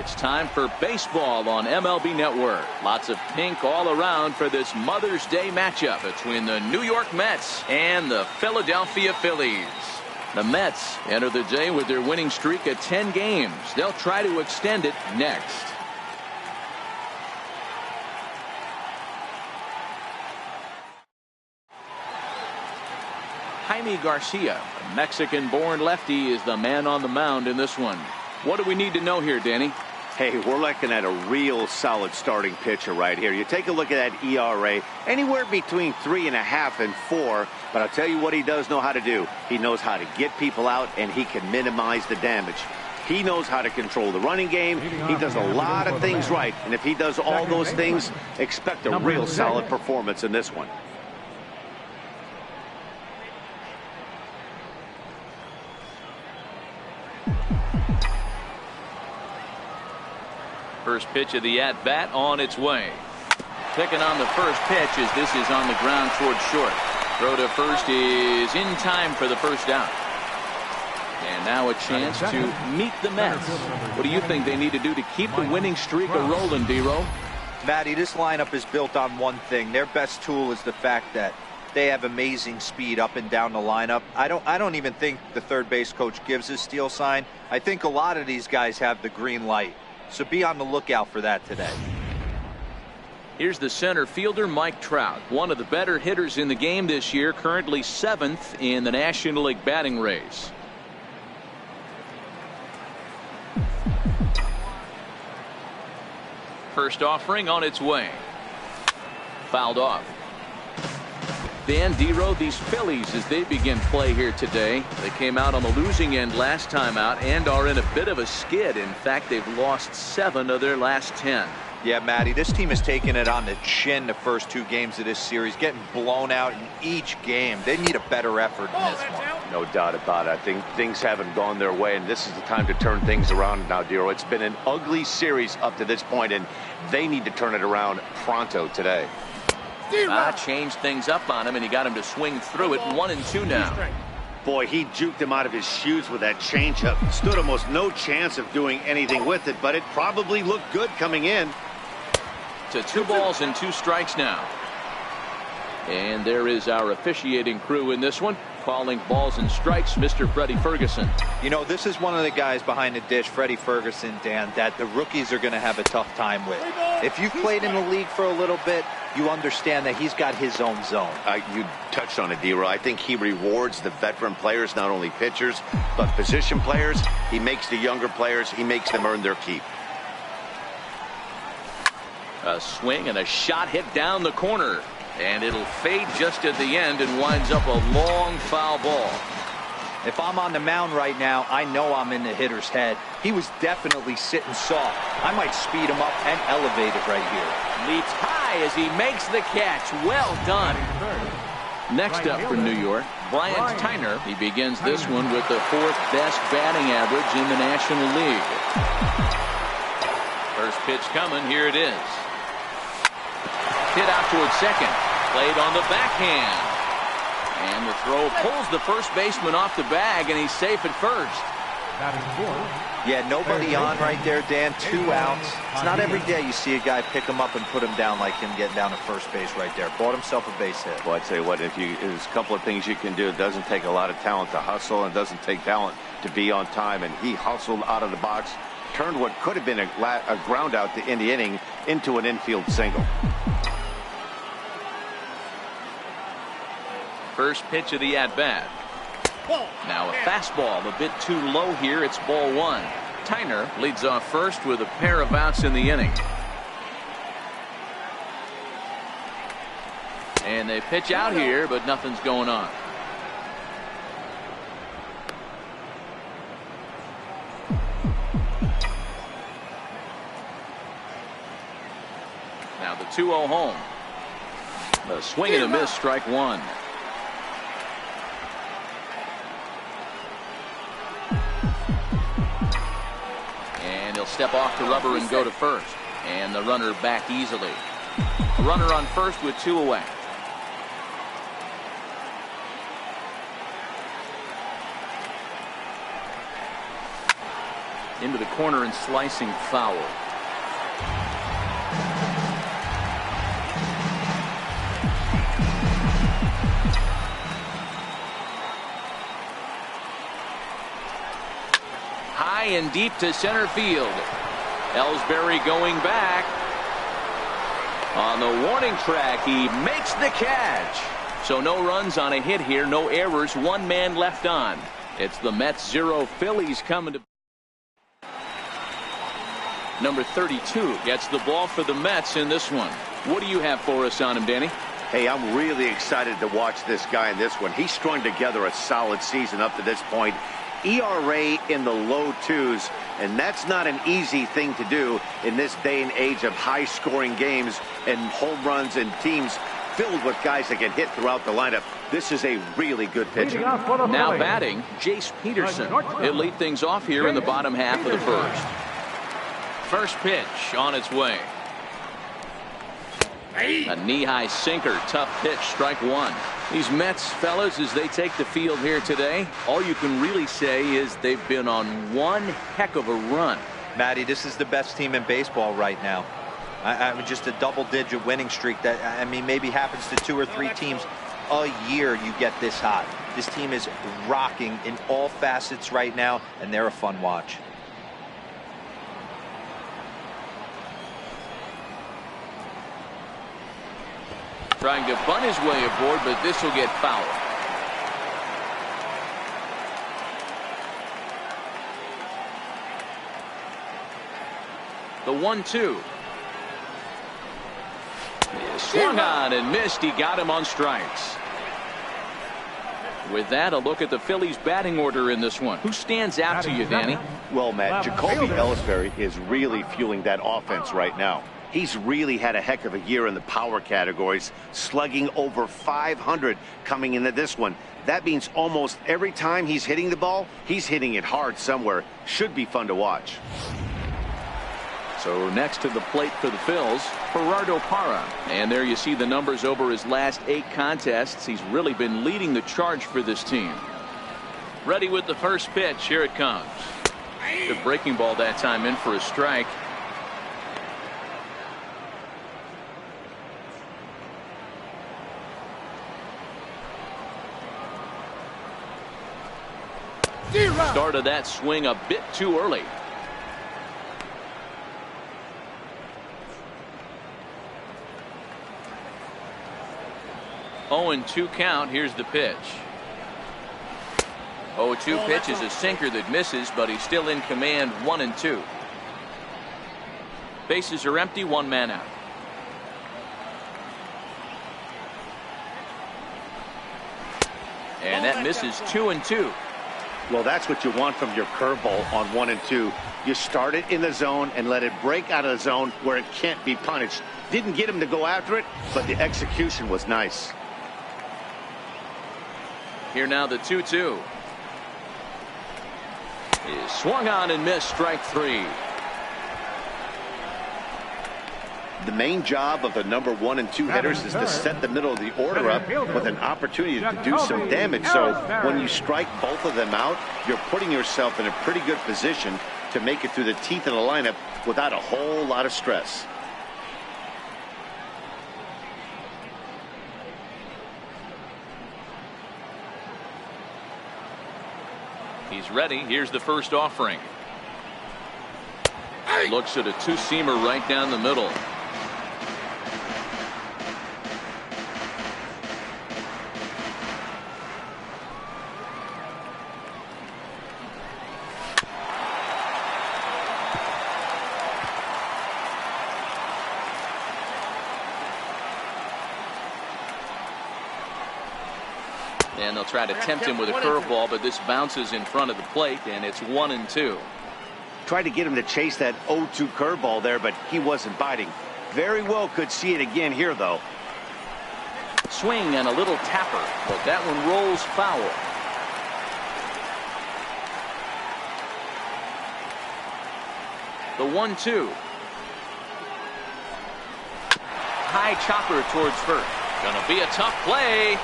It's time for baseball on MLB Network. Lots of pink all around for this Mother's Day matchup between the New York Mets and the Philadelphia Phillies. The Mets enter the day with their winning streak at 10 games. They'll try to extend it next. Jaime Garcia, a Mexican-born lefty, is the man on the mound in this one. What do we need to know here, Danny? Hey, we're looking at a real solid starting pitcher right here. You take a look at that ERA, anywhere between 3.5 and 4. But I'll tell you what he does know how to do. He knows how to get people out, and he can minimize the damage. He knows how to control the running game. He does a lot of things right. And if he does all those things, expect a real solid performance in this one. First pitch of the at-bat on its way. Picking on the first pitch as this is on the ground towards short. Throw to first is in time for the first out. And now a chance to meet the Mets. What do you think they need to do to keep the winning streak a-rolling, D-Row? Matty, this lineup is built on one thing. Their best tool is the fact that they have amazing speed up and down the lineup. I don't even think the third base coach gives a steal sign. I think a lot of these guys have the green light. So be on the lookout for that today. Here's the center fielder, Mike Trout, one of the better hitters in the game this year, currently 7th in the National League batting race. First offering on its way. Fouled off. Dan, D-Row, these Phillies, as they begin play here today, they came out on the losing end last time out and are in a bit of a skid. In fact, they've lost 7 of their last 10. Yeah, Matty, this team has taken it on the chin the first 2 games of this series, getting blown out in each game. They need a better effort in this one. No doubt about it. I think things haven't gone their way, and this is the time to turn things around now, Dero. It's been an ugly series up to this point, and they need to turn it around pronto today. Changed things up on him, and he got him to swing through it. 1-2 now. Boy, he juked him out of his shoes with that changeup. Stood almost no chance of doing anything with it, but it probably looked good coming in. To 2 balls and 2 strikes now. And there is our officiating crew in this one, calling balls and strikes, Mr. Freddie Ferguson. You know, this is one of the guys behind the dish, Freddie Ferguson, Dan, that the rookies are going to have a tough time with. If you've played in the league for a little bit, you understand that he's got his own zone. You touched on it, D-Row. I think he rewards the veteran players, not only pitchers, but position players. He makes the younger players, he makes them earn their keep. A swing and a shot hit down the corner. And it'll fade just at the end and winds up a long foul ball. If I'm on the mound right now, I know I'm in the hitter's head. He was definitely sitting soft. I might speed him up and elevate it right here. Leaps high as he makes the catch. Well done. Next up for New York, Brian Tyner. He begins this one with the 4th best batting average in the National League. First pitch coming. Here it is. Hit out towards second. Played on the backhand. And the throw pulls the first baseman off the bag, and he's safe at first. Yeah, nobody on right there, Dan. 2 outs. It's not every day you see a guy pick him up and put him down like him getting down to first base right there. Bought himself a base hit. Well, I'd say what, there's a couple of things you can do. It doesn't take a lot of talent to hustle, and it doesn't take talent to be on time. And he hustled out of the box, turned what could have been a ground out in the inning into an infield single. First pitch of the at-bat. Now a fastball a bit too low here. It's ball 1. Tyner leads off first with a pair of outs in the inning. And they pitch out here, but nothing's going on. Now the 2-0 home. The swing and a miss, strike 1. Step off the rubber and go to first. And the runner back easily. A runner on first with 2 away. into the corner and slicing foul. High and deep to center field. Ellsbury going back. On the warning track, he makes the catch. So no runs on a hit here, no errors, one man left on. It's the Mets 0, Phillies coming to. Number 32 gets the ball for the Mets in this one. What do you have for us on him, Danny? Hey, I'm really excited to watch this guy in this one. He's strung together a solid season up to this point. ERA in the low 2s, and that's not an easy thing to do in this day and age of high-scoring games and home runs and teams filled with guys that get hit throughout the lineup. This is a really good pitcher. Now batting, Jace Peterson. He'll lead things off here in the bottom half of the first. First pitch on its way. A knee-high sinker, tough pitch, strike one. These Mets fellas, as they take the field here today, all you can really say is they've been on one heck of a run. Matty, this is the best team in baseball right now. I mean, just a double-digit winning streak that, I mean, maybe happens to 2 or 3 teams a year you get this hot. This team is rocking in all facets right now, and they're a fun watch. Trying to bunt his way aboard, but this will get fouled. The 1-2. Swung on and missed. He got him on strikes. With that, a look at the Phillies batting order in this one. Who stands out to you, Danny? Well, Matt, Jacoby Ellsbury is really fueling that offense right now. He's really had a heck of a year in the power categories, slugging over 500 coming into this one. That means almost every time he's hitting the ball, he's hitting it hard somewhere. Should be fun to watch. So next to the plate for the Phils, Gerardo Parra. And there you see the numbers over his last 8 contests. He's really been leading the charge for this team. Ready with the first pitch. Here it comes. The breaking ball that time in for a strike. Started that swing a bit too early. 0-2 count. Here's the pitch. 0-2 pitch is a sinker that misses, but he's still in command. 1-2. Bases are empty. One man out. And that misses. 2-2. Well, that's what you want from your curveball on 1 and 2. You start it in the zone and let it break out of the zone where it can't be punished. Didn't get him to go after it, but the execution was nice. Here now the 2-2. Is swung on and missed. Strike 3. The main job of the number 1 and 2 hitters is to set the middle of the order up with an opportunity to do some damage. So when you strike both of them out, you're putting yourself in a pretty good position to make it through the teeth of the lineup without a whole lot of stress. He's ready. Here's the first offering. Looks at a two-seamer right down the middle. And they'll try to tempt him with a curveball, but this bounces in front of the plate, and it's 1-2. Tried to get him to chase that 0-2 curveball there, but he wasn't biting. Very well could see it again here, though. Swing and a little tapper, but that one rolls foul. The 1-2. High chopper towards first. Gonna be a tough play.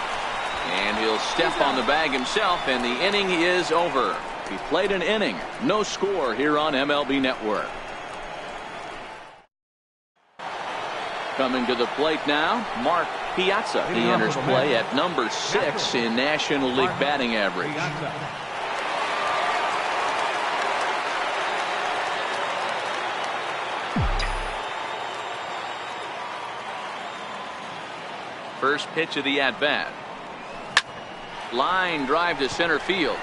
And he'll step on the bag himself, and the inning is over. He played an inning. No score here on MLB Network. Coming to the plate now, Mark Piazza. He enters play at number 6 in National League batting average. First pitch of the at-bat. Line drive to center field.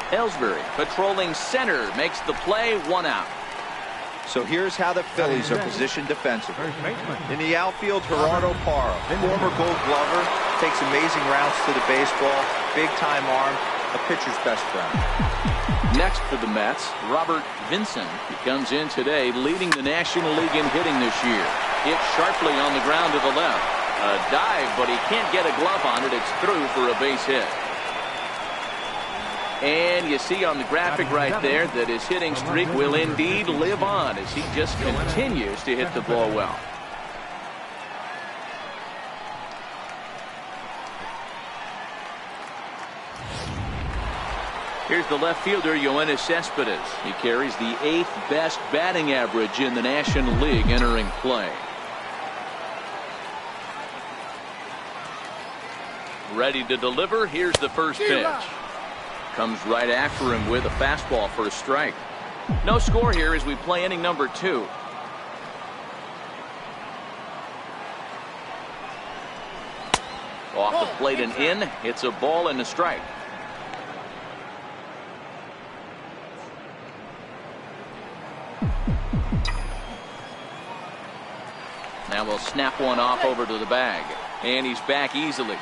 Ellsbury patrolling center makes the play, 1 out. So here's how the Phillies are positioned defensively. In the outfield, Gerardo Parra, former Gold Glover, takes amazing routes to the baseball, big-time arm, a pitcher's best friend. Next for the Mets, Robert Vinson. He comes in today leading the National League in hitting this year. Hit sharply on the ground to the left. A dive, but he can't get a glove on it. It's through for a base hit. And you see on the graphic right there that his hitting streak will indeed live on as he just continues to hit the ball well. Here's the left fielder, Yoenis Cespedes. He carries the 8th best batting average in the National League entering play. Ready to deliver. Here's the first pitch. Comes right after him with a fastball for a strike. No score here as we play inning number 2. Off the plate and in. It's a ball and a strike. Now we'll snap one off over to the bag. And he's back easily.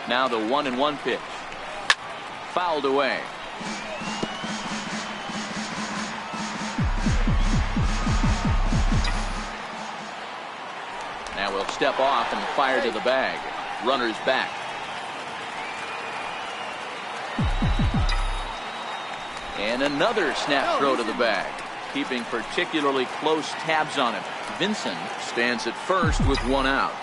Now the 1-1 pitch. Fouled away. Now we'll step off and fire to the bag. Runner's back. And another snap throw to the bag. Keeping particularly close tabs on him. Vinson stands at first with 1 out.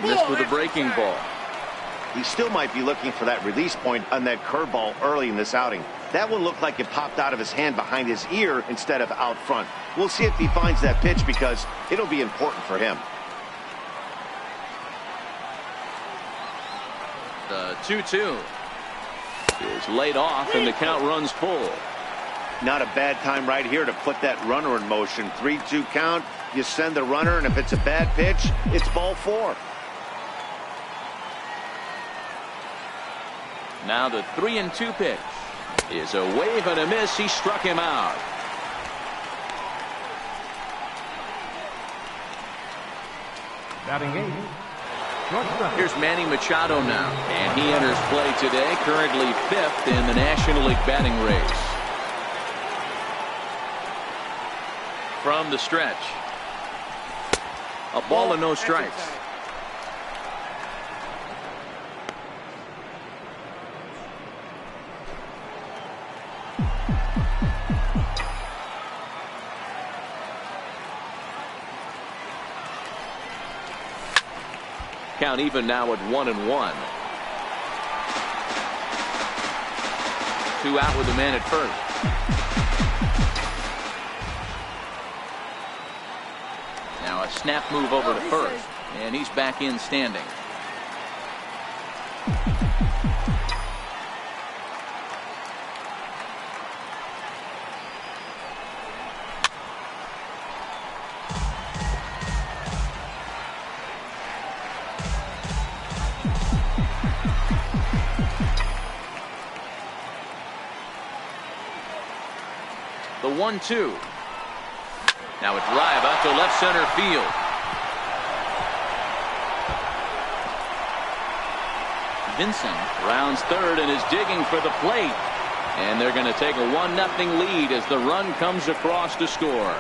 Missed with a breaking ball. He still might be looking for that release point on that curveball early in this outing. That one looked like it popped out of his hand behind his ear instead of out front. We'll see if he finds that pitch because it'll be important for him. The 2-2 is laid off and the count runs full. Not a bad time right here to put that runner in motion. 3-2 count. You send the runner, and if it's a bad pitch, it's ball 4. Now the 3-2 pitch is a wave and a miss. He struck him out. Batting 8. Here's Manny Machado now, and he enters play today, currently 5th in the National League batting race. From the stretch, a ball and no strikes. Count even now at 1-1. 2 out with the man at first. Now a snap move over to first, and he's back in standing. The 1-2. Now a drive out to left center field. Vinson rounds third and is digging for the plate. And they're going to take a 1-0 lead as the run comes across to score.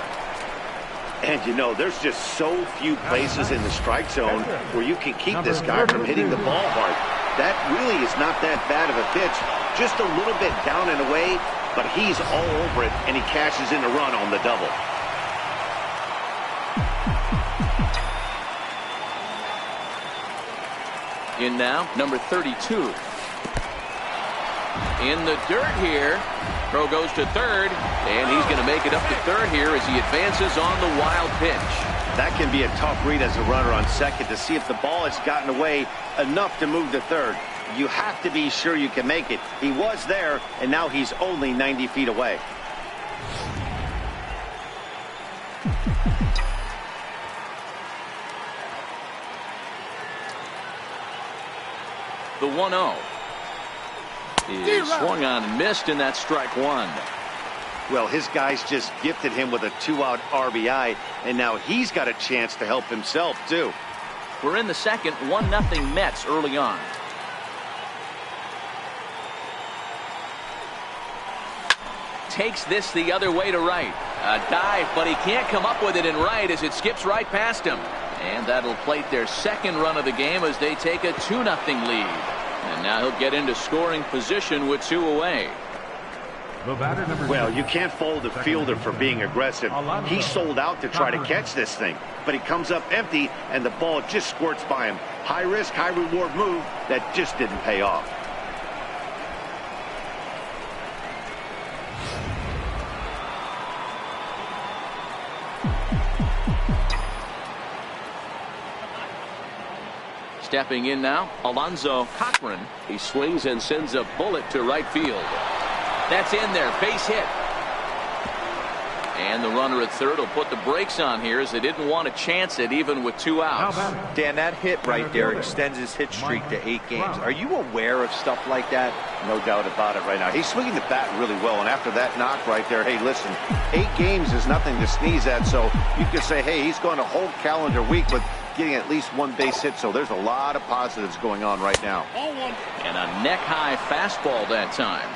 And you know, there's just so few places in the strike zone where you can keep this guy from hitting the ball hard. That really is not that bad of a pitch. Just a little bit down and away, but he's all over it, and he cashes in a run on the double. In now, number 32. In the dirt here. Throw goes to third, and he's going to make it up to third here as he advances on the wild pitch. That can be a tough read as a runner on second to see if the ball has gotten away enough to move to third. You have to be sure you can make it. He was there, and now he's only 90 feet away. The 1-0 is swung on and missed, and that's strike one. Well, his guys just gifted him with a 2-out RBI, and now he's got a chance to help himself, too. We're in the second, 1-0 Mets early on. Takes this the other way to right. A dive, but he can't come up with it in right as it skips right past him. And that'll plate their second run of the game as they take a 2-0 lead. And now he'll get into scoring position with 2 away. Well, you can't fault the fielder for being aggressive. He sold out to try to catch this thing, but he comes up empty and the ball just squirts by him. High risk, high reward move that just didn't pay off. Stepping in now, Alonzo Cochran. He swings and sends a bullet to right field. That's in there, base hit. And the runner at third will put the brakes on here as they didn't want to chance it even with 2 outs. Dan, that hit right there extends his hit streak to 8 games. Are you aware of stuff like that? No doubt about it right now. He's swinging the bat really well, and after that knock right there, hey, listen, 8 games is nothing to sneeze at, so you can say, hey, he's going a whole calendar week with getting at least 1 base hit, so there's a lot of positives going on right now. And a neck-high fastball that time.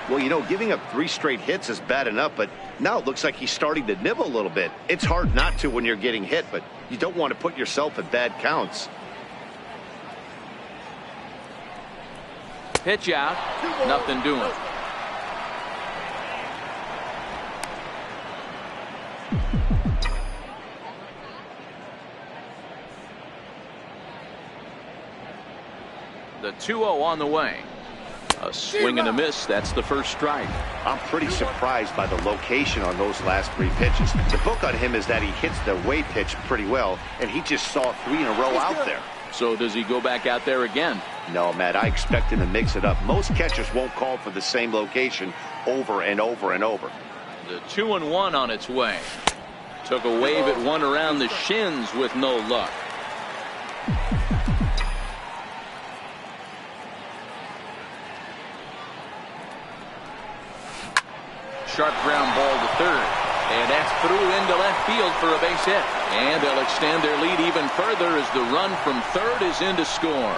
Well, you know, giving up 3 straight hits is bad enough, but now it looks like he's starting to nibble a little bit. It's hard not to when you're getting hit, but you don't want to put yourself in bad counts. Pitch out, nothing doing. The 2-0 on the way. A swing and a miss. That's the first strike. I'm pretty surprised by the location on those last 3 pitches. The book on him is that he hits the away pitch pretty well, and he just saw 3 in a row out there. So does he go back out there again? No, Matt, I expect him to mix it up. Most catchers won't call for the same location over and over and over. The 2-1 on its way. Took a wave at one around the shins with no luck. Sharp ground ball to third. And that's through into left field for a base hit. And they'll extend their lead even further as the run from third is in to score.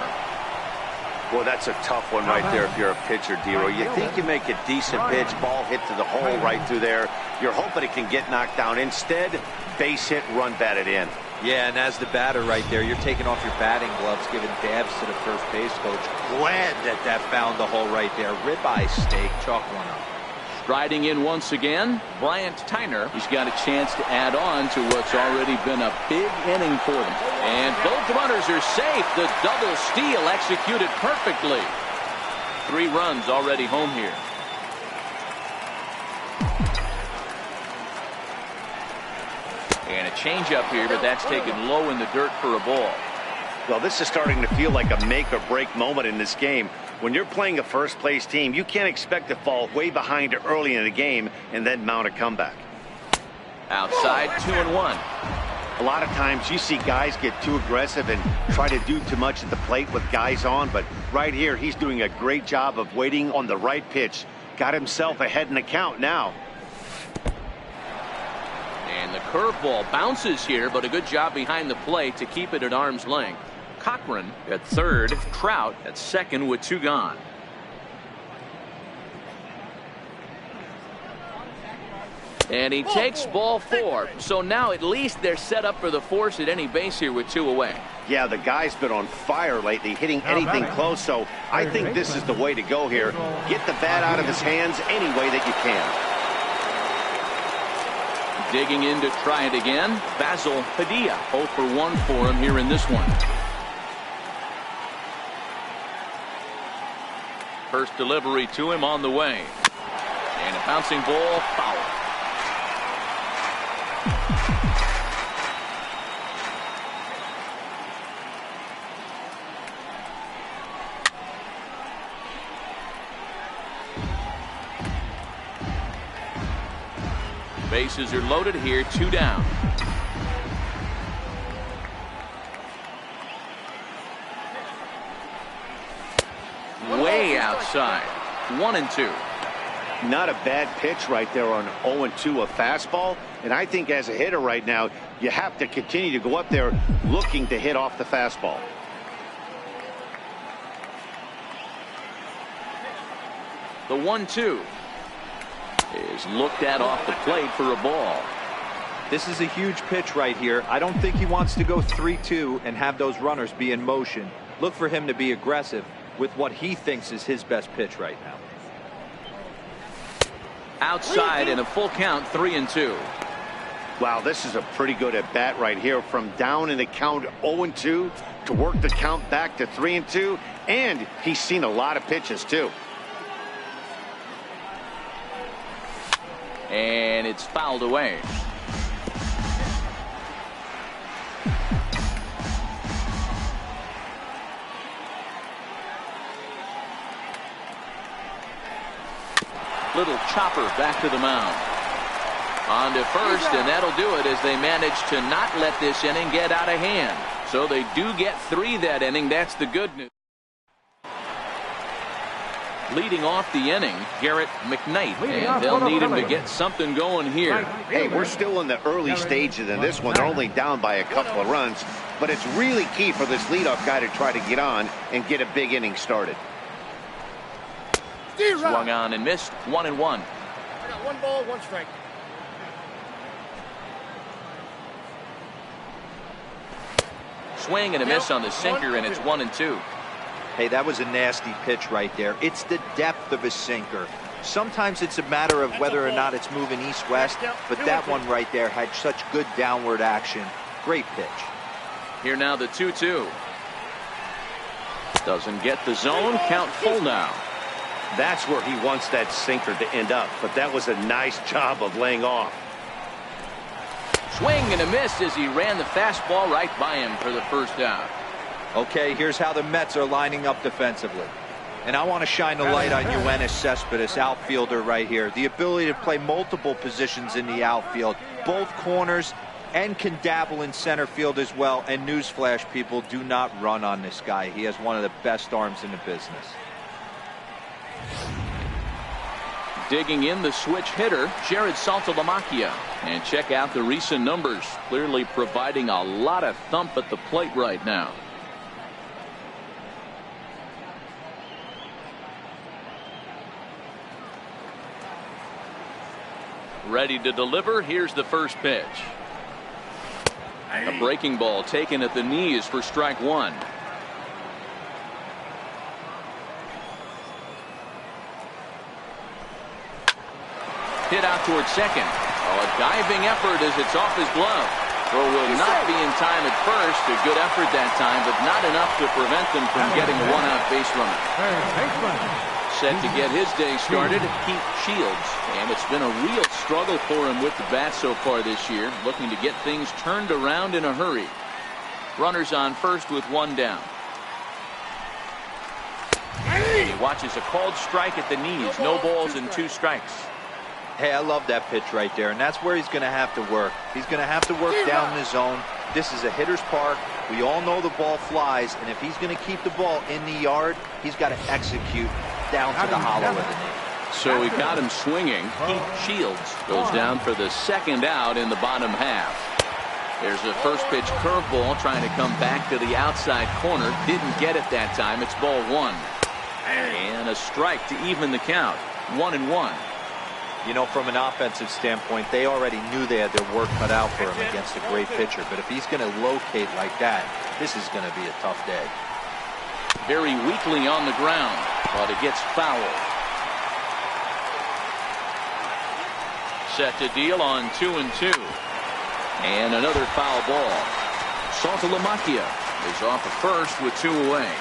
Well, that's a tough one right there if you're a pitcher, Dero. You think you make a decent pitch, ball hit to the hole right through there. You're hoping it can get knocked down. Instead, base hit, run batted in. Yeah, and as the batter right there, you're taking off your batting gloves, giving dabs to the first base coach. Glad that found the hole right there. Ribeye steak, chalk one up. Striding in once again, Bryant Tyner. He's got a chance to add on to what's already been a big inning for them. And both runners are safe. The double steal executed perfectly. 3 runs already home here. And a changeup here, but that's taken low in the dirt for a ball. Well, this is starting to feel like a make or break moment in this game. When you're playing a first place team, you can't expect to fall way behind early in the game and then mount a comeback. Outside, 2-1. A lot of times you see guys get too aggressive and try to do too much at the plate with guys on, but right here he's doing a great job of waiting on the right pitch. Got himself ahead in the count now. And the curveball bounces here, but a good job behind the plate to keep it at arm's length. Cochran at third, Trout at second with 2 gone. And he takes ball 4. So now at least they're set up for the force at any base here with 2 away. Yeah, the guy's been on fire lately, hitting anything close, so I think this is the way to go here. Get the bat out of his hands any way that you can. Digging in to try it again, Basil Padilla. 0 for 1 for him here in this one. First delivery to him on the way. And a bouncing ball, foul. Bases are loaded here, 2 down. Way outside. 1-2. Not a bad pitch right there on 0-2, a fastball. And I think as a hitter right now, you have to continue to go up there looking to hit off the fastball. The 1-2 is looked at off the plate for a ball. This is a huge pitch right here. I don't think he wants to go 3-2 and have those runners be in motion. Look for him to be aggressive with what he thinks is his best pitch right now. Outside in a full count, 3-2. Wow, this is a pretty good at bat right here, from down in the count 0-2 to work the count back to 3-2, and he's seen a lot of pitches too. And it's fouled away. Little chopper back to the mound. On to first, and that'll do it as they manage to not let this inning get out of hand. So they do get 3 that inning. That's the good news. Leading off the inning, Garrett McKnight, and they'll need him to get something going here. Hey, we're still in the early stages in this one. They're only down by a couple of runs, but it's really key for this leadoff guy to try to get on and get a big inning started. Swung on and missed. 1-1. I got 1 ball, 1 strike. Swing and a miss on the sinker, and it's 1-2. Hey, that was a nasty pitch right there. It's the depth of his sinker. Sometimes it's a matter of whether or not it's moving east-west, but that one right there had such good downward action. Great pitch. Here now the 2-2. Doesn't get the zone. Count full now. That's where he wants that sinker to end up, but that was a nice job of laying off. Swing and a miss as he ran the fastball right by him for the first out. Okay, here's how the Mets are lining up defensively. And I want to shine the light on Yoenis Cespedes, outfielder right here. The ability to play multiple positions in the outfield, both corners, and can dabble in center field as well. And newsflash, people, do not run on this guy. He has one of the best arms in the business. Digging in the switch hitter, Jared Saltalamacchia. And check out the recent numbers. Clearly providing a lot of thump at the plate right now. Ready to deliver. Here's the first pitch. A breaking ball taken at the knees for strike 1. Hit out towards second. Oh, a diving effort as it's off his glove. Throw will not be in time at first. A good effort that time, but not enough to prevent them from getting a 1-out base runner. Set to get his day started, Keith Shields. And it's been a real struggle for him with the bat so far this year, looking to get things turned around in a hurry. Runners on first with 1 down. And he watches a called strike at the knees. No balls and 2 strikes. Hey, I love that pitch right there, and that's where he's going to have to work. He's going to have to work down the zone. This is a hitter's park. We all know the ball flies, and if he's going to keep the ball in the yard, he's got to execute down to the hollow of the knee. So he got him swinging. Keith Shields goes down for the second out in the bottom half. There's a first pitch curveball trying to come back to the outside corner. Didn't get it that time. It's ball 1. And a strike to even the count. 1-1. You know, from an offensive standpoint, they already knew they had their work cut out for him against a great pitcher. But if he's going to locate like that, this is going to be a tough day. Very weakly on the ground, but it gets fouled. Set to deal on 2-2. And another foul ball. Saltalamacchia is off at first with 2 away.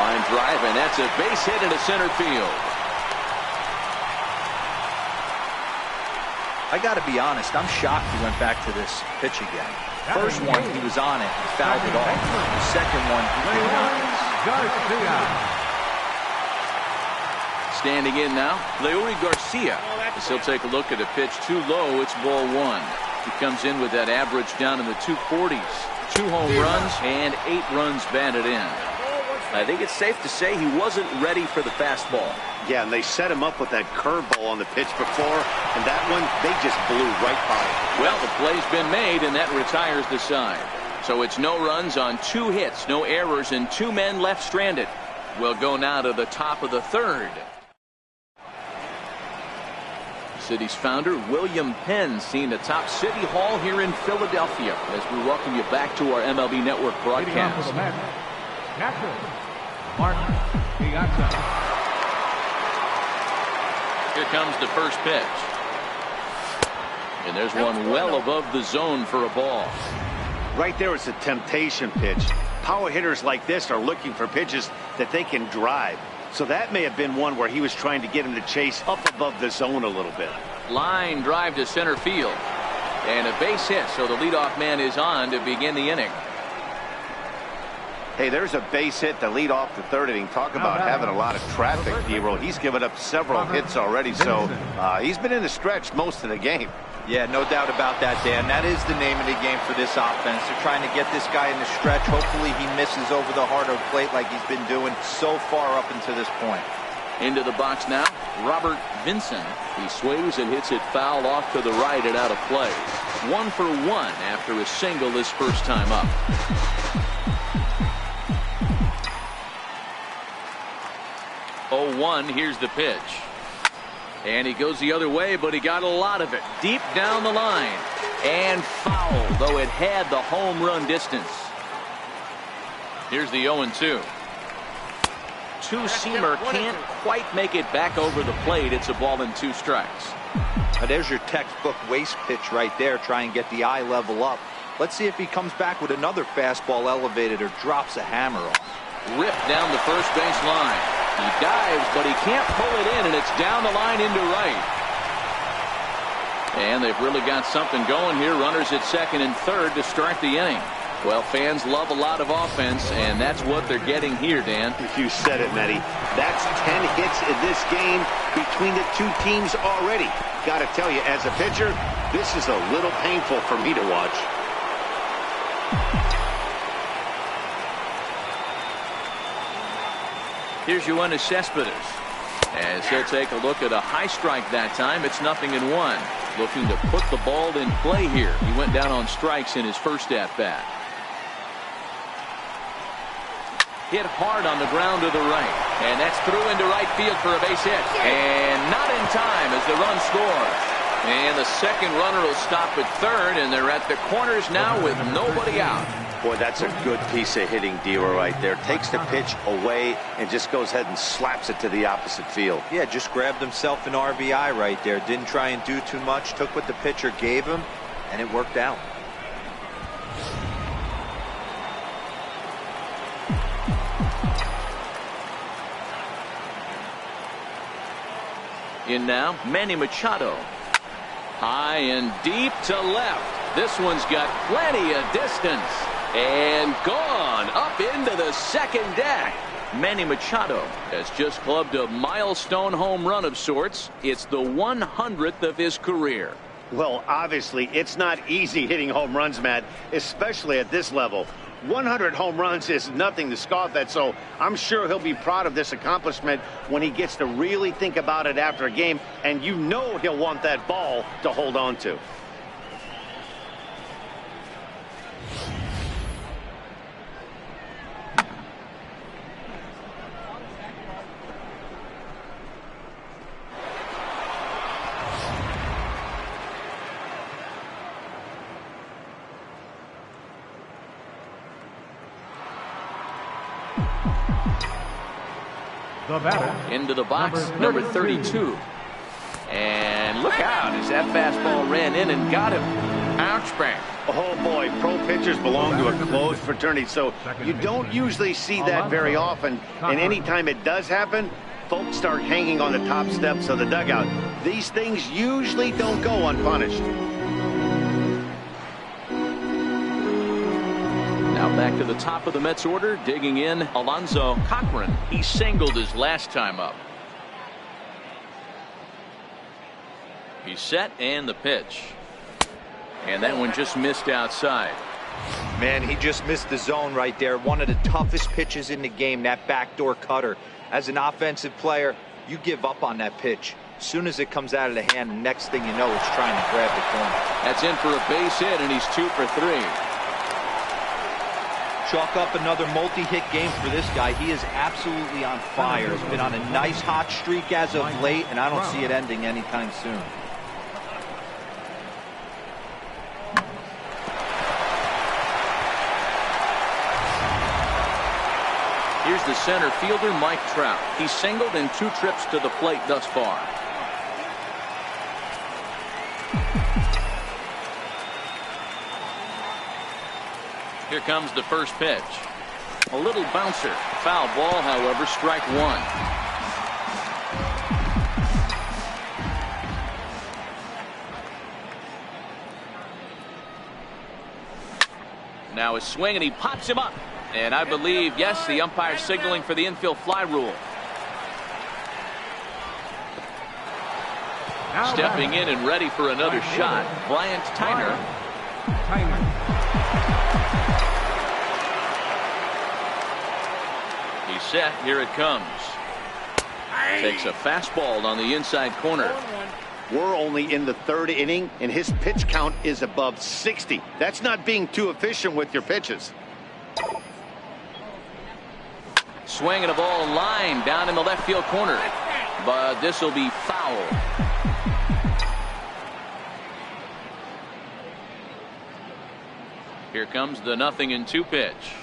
Line drive, and that's a base hit into center field. I got to be honest, I'm shocked he went back to this pitch again. First one, he was on it and fouled it off. The second one, he did not. Standing in now, Leury Garcia. As he'll take a look at a pitch too low. It's ball one. He comes in with that average down in the 240s. 2 home runs and 8 runs batted in. I think it's safe to say he wasn't ready for the fastball. Yeah, and they set him up with that curveball on the pitch before, and that one, they just blew right by it. Well, the play's been made, and that retires the side. So it's no runs on 2 hits, no errors, and 2 men left stranded. We'll go now to the top of the third. City's founder, William Penn, seen atop City Hall here in Philadelphia as we welcome you back to our MLB Network broadcast. Here comes the first pitch. And there's one well above the zone for a ball. Right there, it's a temptation pitch. Power hitters like this are looking for pitches that they can drive. So that may have been one where he was trying to get him to chase up above the zone a little bit. Line drive to center field. And a base hit, so the leadoff man is on to begin the inning. Hey, there's a base hit to lead off the third inning. Talk about having a lot of traffic, D-Roll. He's given up several hits already, so he's been in the stretch most of the game. Yeah, no doubt about that, Dan. That is the name of the game for this offense. They're trying to get this guy in the stretch. Hopefully he misses over the heart of the plate like he's been doing so far up until this point. Into the box now, Robert Vinson. He swings and hits it foul off to the right and out of play. 1 for 1 after a single his first time up. Oh, 1, here's the pitch. And he goes the other way, but he got a lot of it. Deep down the line. And foul, though it had the home run distance. Here's the 0-2. Two-seamer can't quite make it back over the plate. It's a ball and 2 strikes. Now there's your textbook waste pitch right there. Try and get the eye level up. Let's see if he comes back with another fastball elevated or drops a hammer off. Ripped down the first base line. He dives, but he can't pull it in, and it's down the line into right. And they've really got something going here. Runners at second and third to start the inning. Well, fans love a lot of offense, and that's what they're getting here, Dan. You said it, Matty. That's 10 hits in this game between the 2 teams already. Got to tell you, as a pitcher, this is a little painful for me to watch. Here's Yoenis Cespedes. As he'll take a look at a high strike that time. It's 0-1. Looking to put the ball in play here. He went down on strikes in his first at-bat. Hit hard on the ground to the right. And that's through into right field for a base hit. And not in time as the run scores. And the second runner will stop at third, and they're at the corners now with nobody out. Boy, that's a good piece of hitting, D-Roll, right there. Takes the pitch away and just goes ahead and slaps it to the opposite field. Yeah, just grabbed himself an RBI right there. Didn't try and do too much. Took what the pitcher gave him, and it worked out. In now, Manny Machado. High and deep to left. This one's got plenty of distance. And gone up into the second deck. Manny Machado has just clubbed a milestone home run of sorts. It's the 100th of his career. Well, obviously, it's not easy hitting home runs, Matt, especially at this level. 100 home runs is nothing to scoff at, so I'm sure he'll be proud of this accomplishment when he gets to really think about it after a game, and you know he'll want that ball to hold on to. Into the box, number 32. And look out as that fastball ran in and got him. Ouch bang. Oh, boy, pro pitchers belong to a closed fraternity, so you don't usually see that very often. And anytime it does happen, folks start hanging on the top steps of the dugout. These things usually don't go unpunished. Now back to the top of the Mets order, digging in, Alonzo Cochran. He singled his last time up. He's set, and the pitch. And that one just missed outside. Man, he just missed the zone right there. One of the toughest pitches in the game, that backdoor cutter. As an offensive player, you give up on that pitch. As soon as it comes out of the hand, the next thing you know, it's trying to grab the corner. That's in for a base hit, and he's 2 for 3. Chalk up another multi-hit game for this guy. He is absolutely on fire. He's been on a nice hot streak as of late, and I don't see it ending anytime soon. Here's the center fielder, Mike Trout. He's singled in 2 trips to the plate thus far. Here comes the first pitch. A little bouncer. Foul ball, however, strike 1. Now his swing, and he pops him up. And I believe, yes, the umpire signaling for the infield fly rule. Stepping in and ready for another shot, Bryant Tyner. He's set. Here it comes. Takes a fastball on the inside corner. We're only in the 3rd inning, and his pitch count is above 60. That's not being too efficient with your pitches. Swinging a ball line down in the left field corner, but this will be foul. Here comes the 0-2 pitch.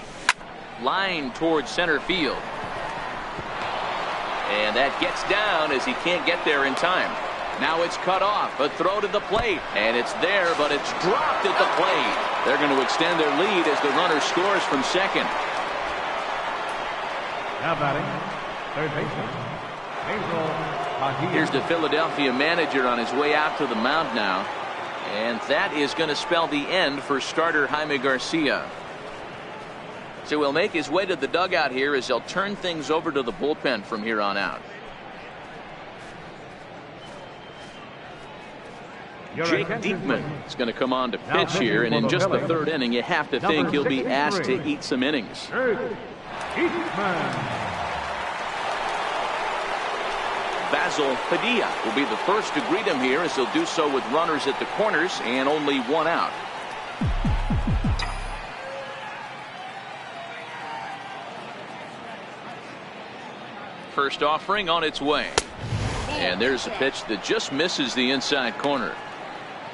Line towards center field, and that gets down as he can't get there in time. Now it's cut off, a throw to the plate, and it's there, but it's dropped at the plate. They're going to extend their lead as the runner scores from second. Now batting, third baseman, Hazel. Here's the Philadelphia manager on his way out to the mound now. And that is going to spell the end for starter Jaime Garcia. So he'll make his way to the dugout here as they'll turn things over to the bullpen from here on out. Jake Diekman is going to come on to pitch here, and in just the 3rd inning, you have to think he'll be asked to eat some innings. Basil Padilla will be the first to greet him here, as he'll do so with runners at the corners and only 1 out. First offering on its way, and there's a pitch that just misses the inside corner.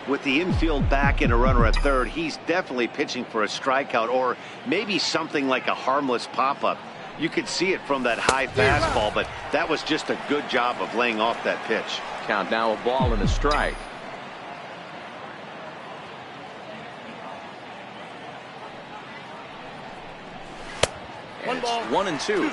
With the infield back and a runner at 3rd, he's definitely pitching for a strikeout, or maybe something like a harmless pop-up. You could see it from that high fastball, but that was just a good job of laying off that pitch. Count now a ball and a strike. And 1-2.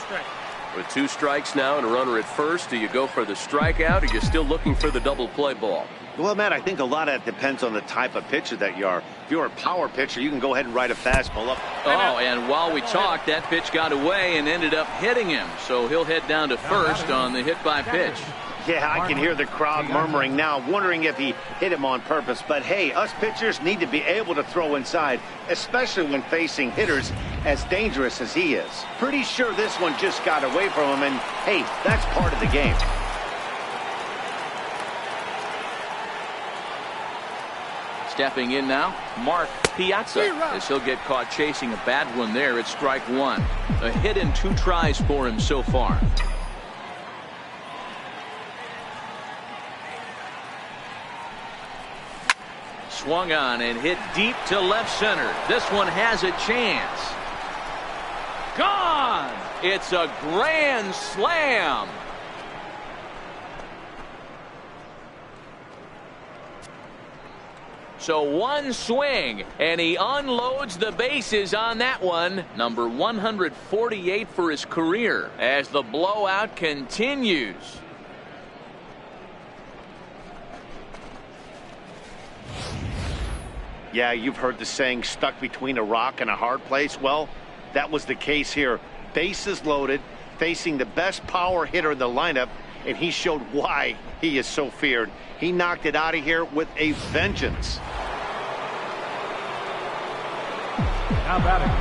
With 2 strikes now and a runner at first, do you go for the strikeout, or you're still looking for the double play ball? Well, Matt, I think a lot of that depends on the type of pitcher that you are. If you're a power pitcher, you can go ahead and ride a fastball up. Oh, and while we talked, that pitch got away and ended up hitting him. So he'll head down to first on the hit by pitch. Yeah, I can hear the crowd murmuring now, wondering if he hit him on purpose. But hey, us pitchers need to be able to throw inside, especially when facing hitters as dangerous as he is. Pretty sure this one just got away from him, and hey, that's part of the game. Stepping in now, Mark Piazza, as he'll get caught chasing a bad one there at strike 1. A hit in 2 tries for him so far. Swung on and hit deep to left center. This one has a chance. Gone! It's a grand slam. So one swing, and he unloads the bases on that one. Number 148 for his career as the blowout continues. Yeah, you've heard the saying, stuck between a rock and a hard place. Well, that was the case here. Bases loaded, facing the best power hitter in the lineup, and he showed why he is so feared. He knocked it out of here with a vengeance. Now batting,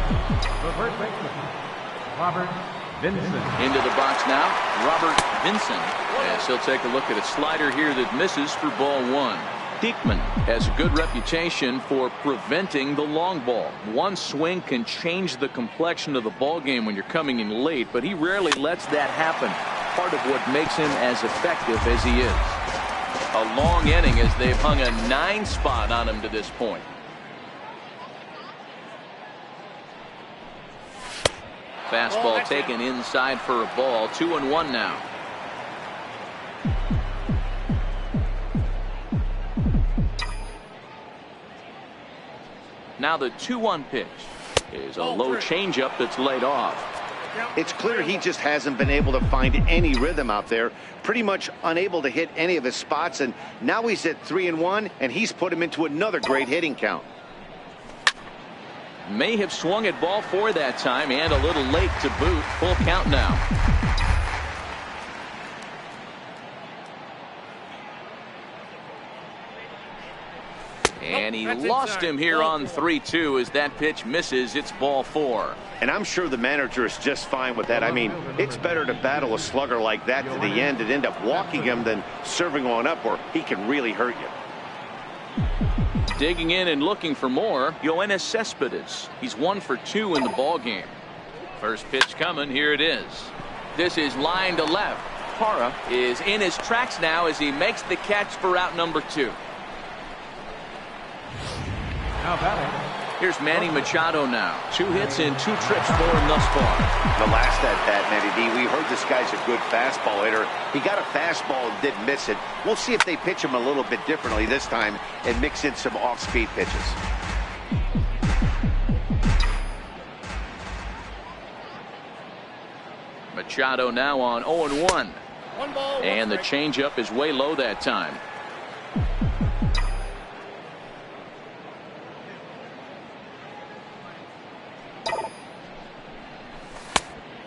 the first baseman, Robert Vincent. Into the box now, Robert Vincent, as he'll take a look at a slider here that misses for ball one. Diekman has a good reputation for preventing the long ball. One swing can change the complexion of the ball game when you're coming in late, but he rarely lets that happen. Part of what makes him as effective as he is. A long inning as they've hung a 9 spot on him to this point. Fastball taken inside for a ball. 2-1 now. Now the 2-1 pitch is a low changeup that's laid off. It's clear he just hasn't been able to find any rhythm out there. Pretty much unable to hit any of his spots, and now he's at 3-1, and he's put him into another great hitting count. May have swung at ball 4 that time, and a little late to boot. Full count now. And he lost him here on 3-2 as that pitch misses. It's ball 4. And I'm sure the manager is just fine with that. I mean, it's better to battle a slugger like that to the end and end up walking him than serving one up where he can really hurt you. Digging in and looking for more, Yoenis Cespedes. He's 1 for 2 in the ball game. First pitch coming. Here it is. This is line to left. Parra is in his tracks now as he makes the catch for out number 2. Now batting. Here's Manny Machado now. 2 hits and 2 trips for him thus far. The last at bat, Manny D, we heard this guy's a good fastball hitter. He got a fastball and didn't miss it. We'll see if they pitch him a little bit differently this time and mix in some off-speed pitches. Machado now on 0-1. And the changeup is way low that time.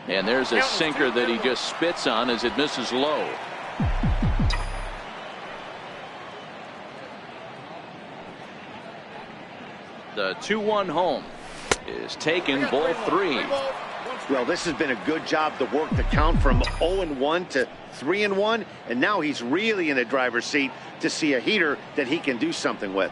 And there's a sinker that he just spits on as it misses low. The 2-1 home is taken, ball 3. Well, this has been a good job to work the count from 0-1 to 3-1, and now he's really in the driver's seat to see a heater that he can do something with.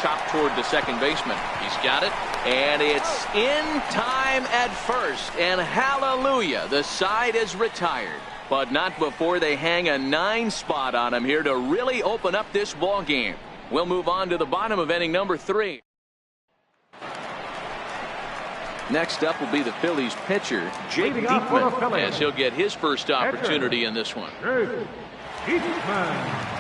Chopped toward the second baseman. He's got it, and it's in time at first, and hallelujah, the side is retired. But not before they hang a 9 spot on him here to really open up this ball game. We'll move on to the bottom of inning number 3. Next up will be the Phillies pitcher, Jake Diekman, as he'll get his first opportunity in this one. Diekman.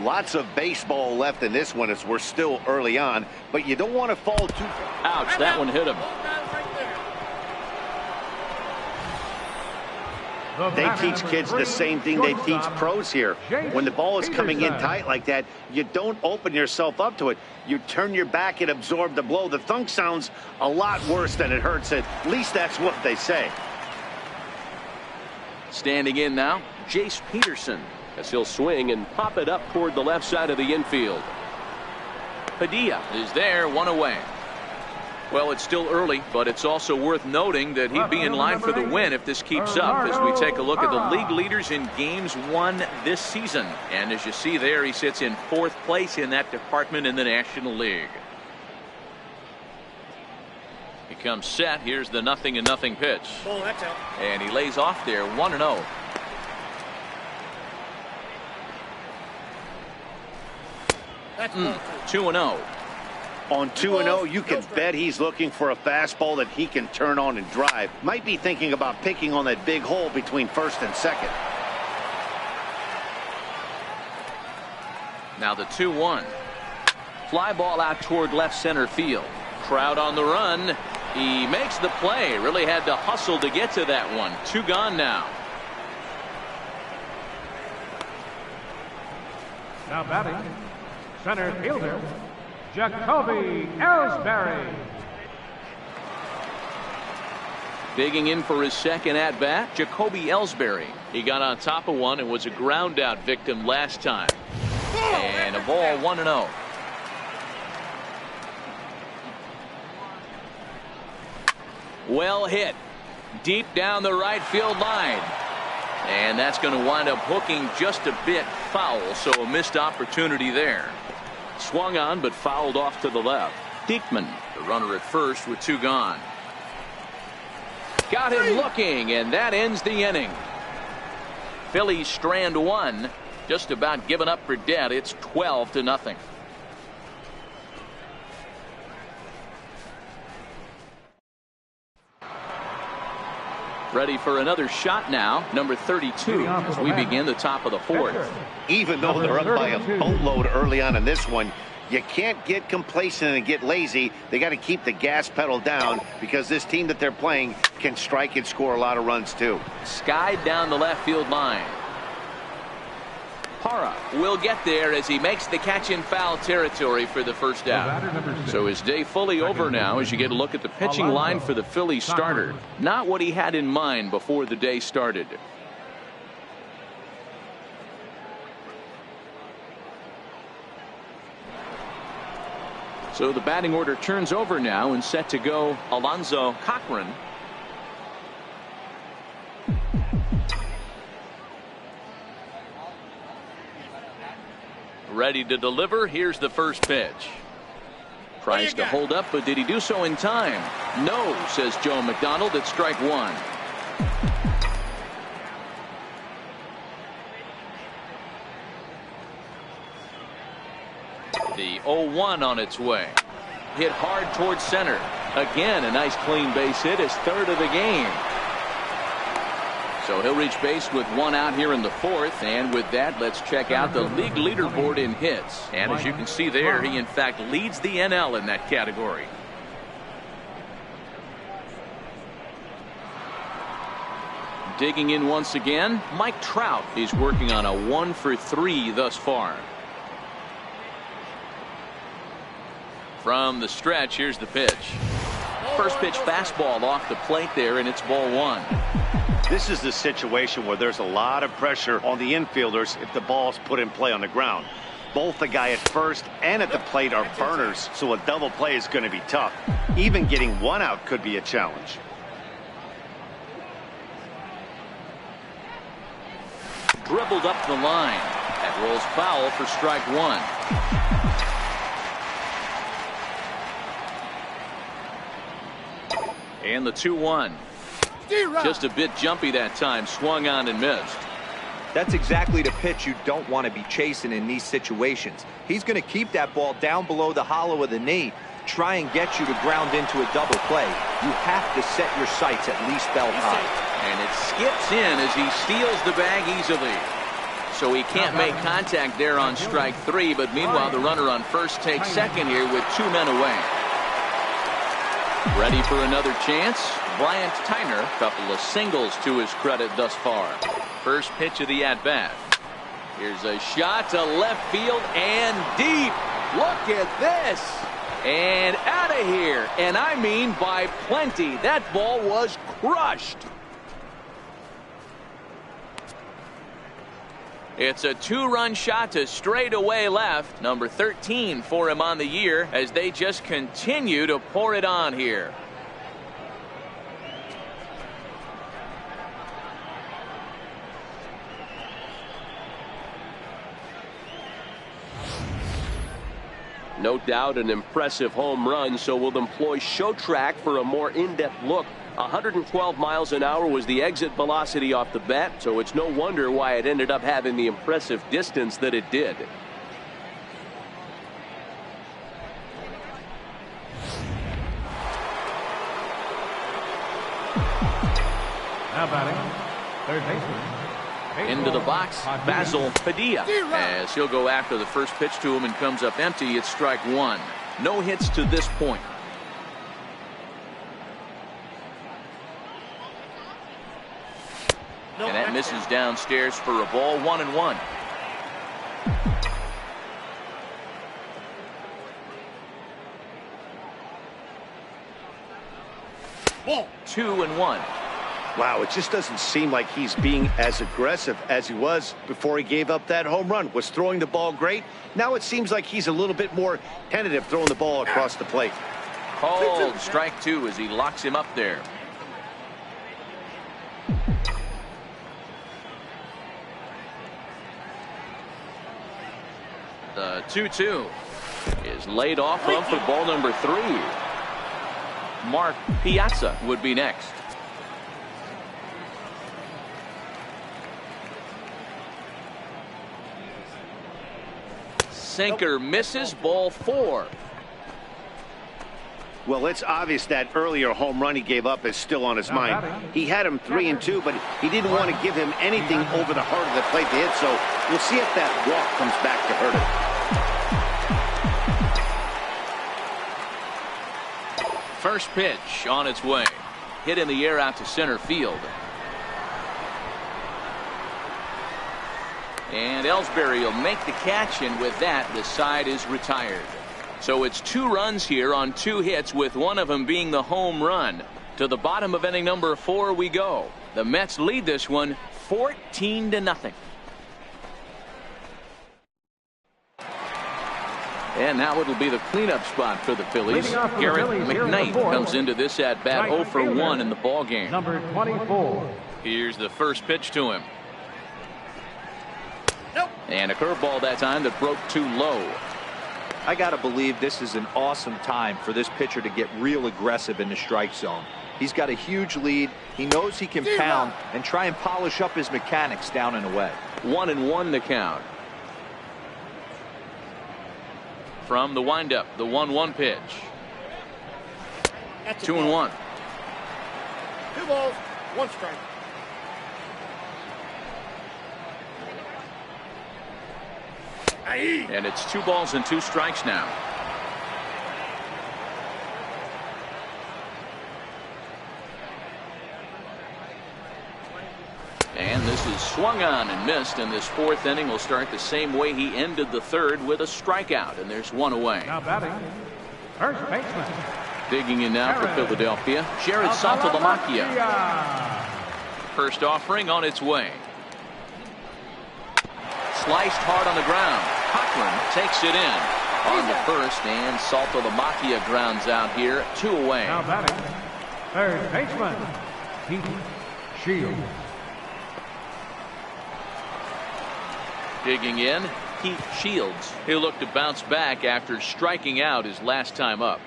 Lots of baseball left in this one as we're still early on, but you don't want to fall too far. Ouch, that one hit him. They teach kids the same thing they teach pros here. When the ball is coming in tight like that, you don't open yourself up to it. You turn your back and absorb the blow. The thunk sounds a lot worse than it hurts. At least that's what they say. Standing in now, Jace Peterson, as he'll swing and pop it up toward the left side of the infield. Padilla is there, one away. Well, it's still early, but it's also worth noting that he'd be in line for the win if this keeps up as we take a look at the league leaders in games won this season. And as you see there, he sits in 4th place in that department in the National League. He comes set. Here's the 0-0 pitch. Oh, that's out. And he lays off there, 1-0. That's 2-0. On 2-0, you can bet he's looking for a fastball that he can turn on and drive. Might be thinking about picking on that big hole between first and second. Now the 2-1. Fly ball out toward left center field. Crowd on the run. He makes the play. Really had to hustle to get to that one. 2 gone now. Now batting, center fielder, Jacoby Ellsbury. Digging in for his second at-bat, Jacoby Ellsbury. He got on top of one and was a ground-out victim last time. And a ball, 1-0. Well hit. Deep down the right field line. And that's going to wind up hooking just a bit foul, so a missed opportunity there. Swung on, but fouled off to the left. Diekman, the runner at first with 2 gone. Got him looking, and that ends the inning. Phillies strand 1, just about given up for dead. It's 12-0. Ready for another shot now, number 32, as we begin the top of the 4th. Even though they're up by a boatload early on in this one, you can't get complacent and get lazy. They got to keep the gas pedal down because this team that they're playing can strike and score a lot of runs too. Skied down the left field line. Parra will get there as he makes the catch in foul territory for the first out. So his day fully over now as you get a look at the pitching line for the Phillies starter. Not what he had in mind before the day started. So the batting order turns over now and set to go Alonzo Cochran. Ready to deliver. Here's the first pitch. Tries to hold up, but did he do so in time? No, says Joe McDonald. It's strike 1. The 0-1 on its way. Hit hard towards center. Again, a nice clean base hit, his 3rd of the game. So he'll reach base with 1 out here in the 4th, and with that, let's check out the league leaderboard in hits. And as you can see there, he in fact leads the NL in that category. Digging in once again, Mike Trout is working on a 1-for-3 thus far. From the stretch, here's the pitch. First pitch fastball off the plate there, and it's ball 1. This is the situation where there's a lot of pressure on the infielders if the ball's put in play on the ground. Both the guy at first and at the plate are burners, so a double play is going to be tough. Even getting 1 out could be a challenge. Dribbled up the line. That rolls foul for strike 1. And the 2-1. Just a bit jumpy that time. Swung on and missed. That's exactly the pitch you don't want to be chasing in these situations. He's going to keep that ball down below the hollow of the knee, try and get you to ground into a double play. You have to set your sights at least belt high. And it skips in as he steals the bag easily. So he can't make contact there on strike 3, but meanwhile the runner on first takes second here with 2 men away. Ready for another chance? Bryant Tyner, couple of singles to his credit thus far. First pitch of the at-bat. Here's a shot to left field and deep. Look at this. And out of here. And I mean by plenty. That ball was crushed. It's a 2-run shot to straightaway left. Number 13 for him on the year as they just continue to pour it on here. No doubt an impressive home run, so we'll employ Show Track for a more in-depth look. 112 miles an hour was the exit velocity off the bat, so it's no wonder why it ended up having the impressive distance that it did. Now batting, third baseman. Into the box, Basil Padilla, as he'll go after the first pitch to him and comes up empty. It's strike 1. No hits to this point. And that misses downstairs for a ball. 1-1. Ball. 2-1. Wow, it just doesn't seem like he's being as aggressive as he was before he gave up that home run. Was throwing the ball great. Now it seems like he's a little bit more tentative throwing the ball across the plate. Called strike 2 as he locks him up there. The 2-2 is laid off of for ball number 3. Mark Piazza would be next. Sinker misses, ball 4. Well, it's obvious that earlier home run he gave up is still on his mind. He had him 3-2, but he didn't want to give him anything over the heart of the plate to hit, so we'll see if that walk comes back to hurt him. First pitch on its way. Hit in the air out to center field. And Ellsbury will make the catch, and with that the side is retired. So it's 2 runs here on 2 hits, with one of them being the home run. To the bottom of inning number 4 we go. The Mets lead this one 14-0. And now it'll be the cleanup spot for the Phillies. Garrett McKnight comes into this at bat 0 for 1 in the ball game. Number 24. Here's the first pitch to him. Nope. And a curveball that time that broke too low. I got to believe this is an awesome time for this pitcher to get real aggressive in the strike zone. He's got a huge lead. He knows he can pound and try and polish up his mechanics down and away. 1-1 the count. From the windup, the 1-1 pitch. 2-1. 2 balls, 1 strike. And it's 2 balls and 2 strikes now. And this is swung on and missed, and this 4th inning will start the same way he ended the 3rd, with a strikeout, and there's 1 away. Now batting, first baseman. Digging in now for Philadelphia, Jared Saltalamacchia. First offering on its way. Sliced hard on the ground. Cochran takes it in on the first, and Saltalamacchia grounds out here. 2 away. Now batting, third baseman, Pete Shields. Digging in, Pete Shields. He'll look to bounce back after striking out his last time up.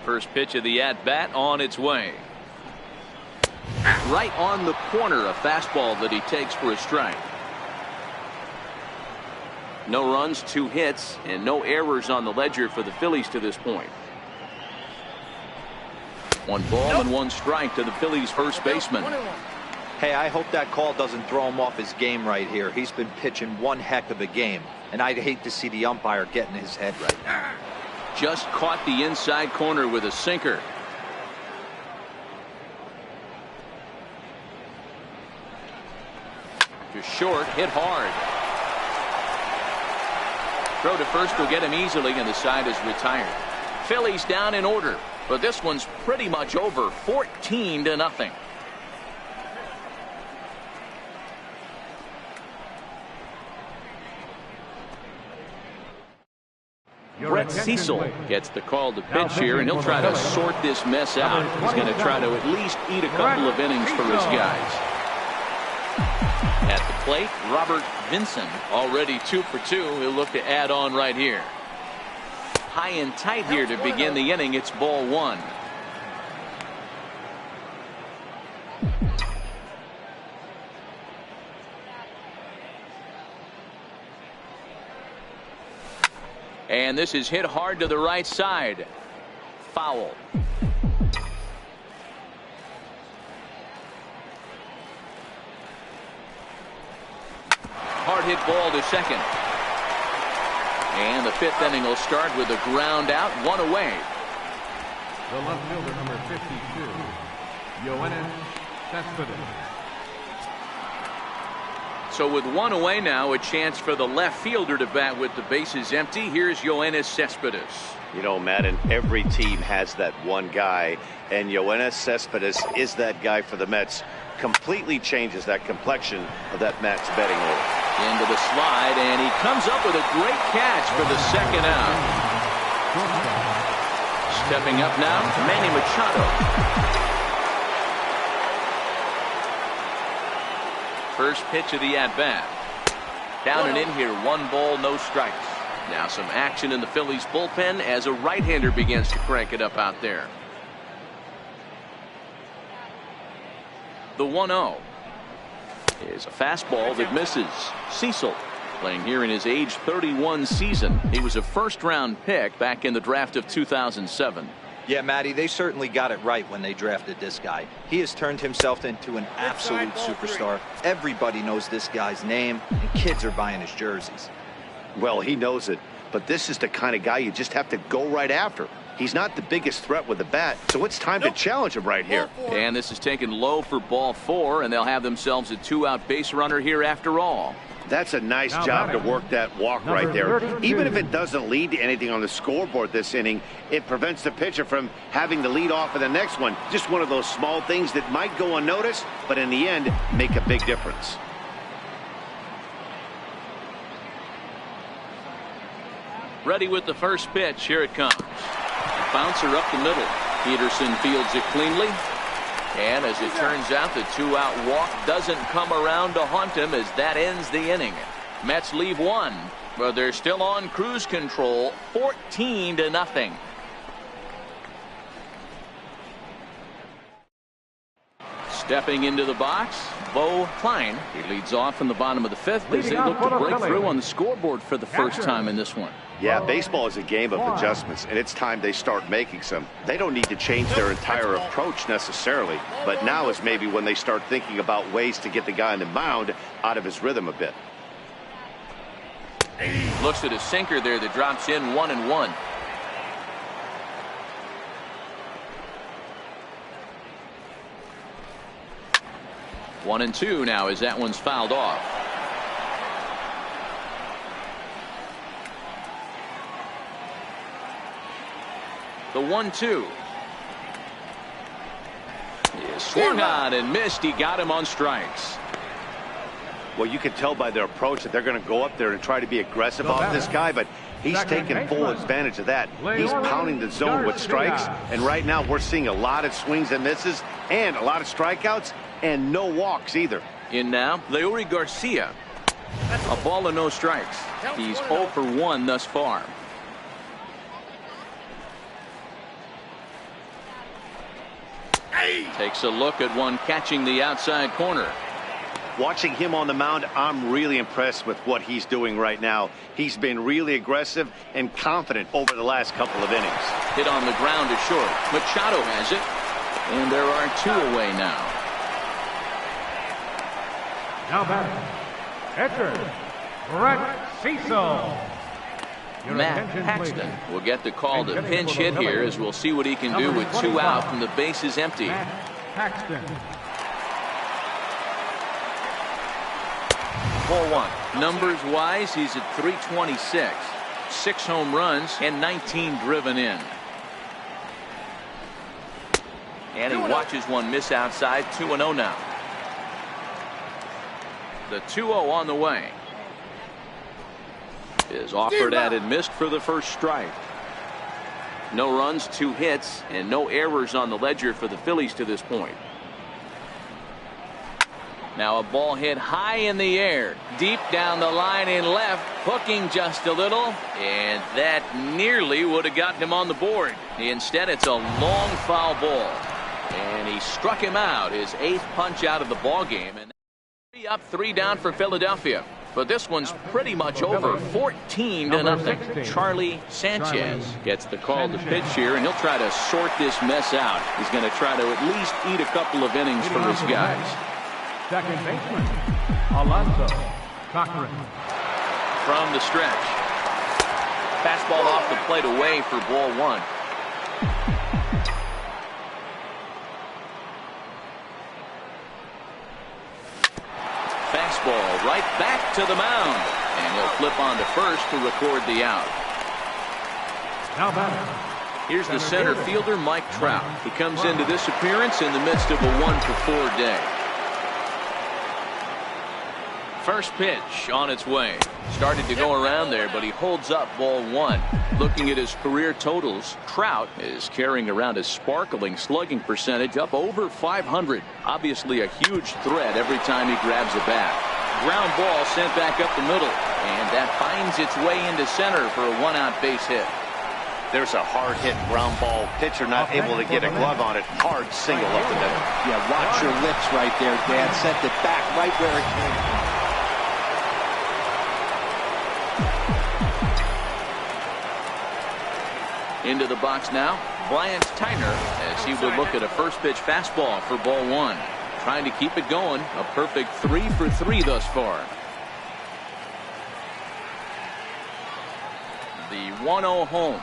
First pitch of the at-bat on its way. Right on the corner, a fastball that he takes for a strike. No runs, 2 hits, and no errors on the ledger for the Phillies to this point. 1 ball and 1 strike to the Phillies first baseman. Hey, I hope that call doesn't throw him off his game right here. He's been pitching one heck of a game, and I'd hate to see the umpire get in his head right now. Just caught the inside corner with a sinker. To short, hit hard. Throw to first will get him easily, and the side is retired. Phillies down in order, but this one's pretty much over, 14-0. Brett Cecil gets the call to pitch here, and he'll try to sort this mess out. He's going to try to at least eat a couple of innings for his guys. At the plate, Robert Vinson, already 2 for 2. He'll look to add on right here. High and tight here to begin the inning. It's ball 1. And this is hit hard to the right side. Foul. Hard hit ball to second. And the 5th inning will start with a ground out, 1 away. The left fielder, number 52, Yoenis Cespedes. So with 1 away now, a chance for the left fielder to bat with the bases empty. Here's Yoenis Cespedes. You know, Madden, every team has that one guy, and Yoenis Cespedes is that guy for the Mets. Completely changes that complexion of that Mets betting order. Into the slide, and he comes up with a great catch for the second out. Stepping up now, Manny Machado. First pitch of the at-bat. Down and in here, 1 ball, no strikes. Now some action in the Phillies bullpen as a right-hander begins to crank it up out there. The 1-0 is a fastball that misses. Cecil playing here in his age 31 season. He was a first-round pick back in the draft of 2007. Yeah, Matty, they certainly got it right when they drafted this guy. He has turned himself into an absolute superstar. Everybody knows this guy's name, and kids are buying his jerseys. Well, he knows it, but this is the kind of guy you just have to go right after. He's not the biggest threat with the bat, so it's time to challenge him right here. And this is taken low for ball 4, and they'll have themselves a 2-out base runner here after all. That's a nice job to work that walk right there. Even if it doesn't lead to anything on the scoreboard this inning, it prevents the pitcher from having to lead off in the next one. Just one of those small things that might go unnoticed, but in the end, make a big difference. Ready with the first pitch. Here it comes. Bouncer up the middle. Peterson fields it cleanly. And as it turns out, the 2-out walk doesn't come around to haunt him as that ends the inning. Mets leave 1, but they're still on cruise control, 14-0. Stepping into the box, Bo Klein. He leads off in the bottom of the 5th as they look to break through on the scoreboard for the first time in this one. Yeah, baseball is a game of adjustments, and it's time they start making some. They don't need to change their entire approach necessarily, but now is maybe when they start thinking about ways to get the guy on the mound out of his rhythm a bit. Looks at a sinker there that drops in 1-1. One and 2 now as that one's fouled off. The 1-2 is swung on and missed. He got him on strikes. Well, you can tell by their approach that they're going to go up there and try to be aggressive off this guy, but he's taking full advantage of that. He's pounding the zone with strikes, and right now we're seeing a lot of swings and misses and a lot of strikeouts and no walks either. In now, Leury Garcia. A ball and no strikes. He's 0 for 1 thus far. Takes a look at one catching the outside corner. Watching him on the mound, I'm really impressed with what he's doing right now. He's been really aggressive and confident over the last couple of innings. Hit on the ground to short. Machado has it. And there are 2 away now. Now batting, pitcher, Brett Cecil. Your Matt attention, Paxton please. will get the call to And pinch hitting hit for the here Phillies, as we'll see what he can do number with 2 out 25, and the bases empty. Matt Paxton. Ball 1. Numbers wise, he's at 326. 6 home runs and 19 driven in. And he watches one miss outside. 2-0 now. The 2-0 on the way. Is offered at and missed for the first strike. No runs, 2 hits, and no errors on the ledger for the Phillies to this point. Now a ball hit high in the air, deep down the line in left, hooking just a little, and that nearly would have gotten him on the board. Instead, it's a long foul ball, and he struck him out, his 8th punch out of the ball game, and 3 up, 3 down for Philadelphia. But this one's pretty much over, 14-0. Charlie Sanchez gets the call to pitch here, and he'll try to sort this mess out. He's going to try to at least eat a couple of innings for his guys. Second baseman, Alonso Cochran. From the stretch. Fastball off the plate away for ball 1. Fastball right back to the mound. And he'll flip on to first to record the out. Now batting. Here's the center fielder, Mike Trout. He comes into this appearance in the midst of a 1-for-4 day. First pitch on its way. Started to go around there, but he holds up ball 1. Looking at his career totals, Trout is carrying around his sparkling slugging percentage up over 500. Obviously a huge threat every time he grabs a bat. Ground ball sent back up the middle, and that finds its way into center for a 1-out base hit. There's a hard hit ground ball. Pitcher not able to get a glove on it. Hard single up the middle. Yeah, watch your lips right there, Dan. Sent it back right where it came from. Into the box now, Bryant Tyner, as he would look at a first pitch fastball for ball 1. Trying to keep it going. A perfect 3 for 3 thus far. The 1-0 home.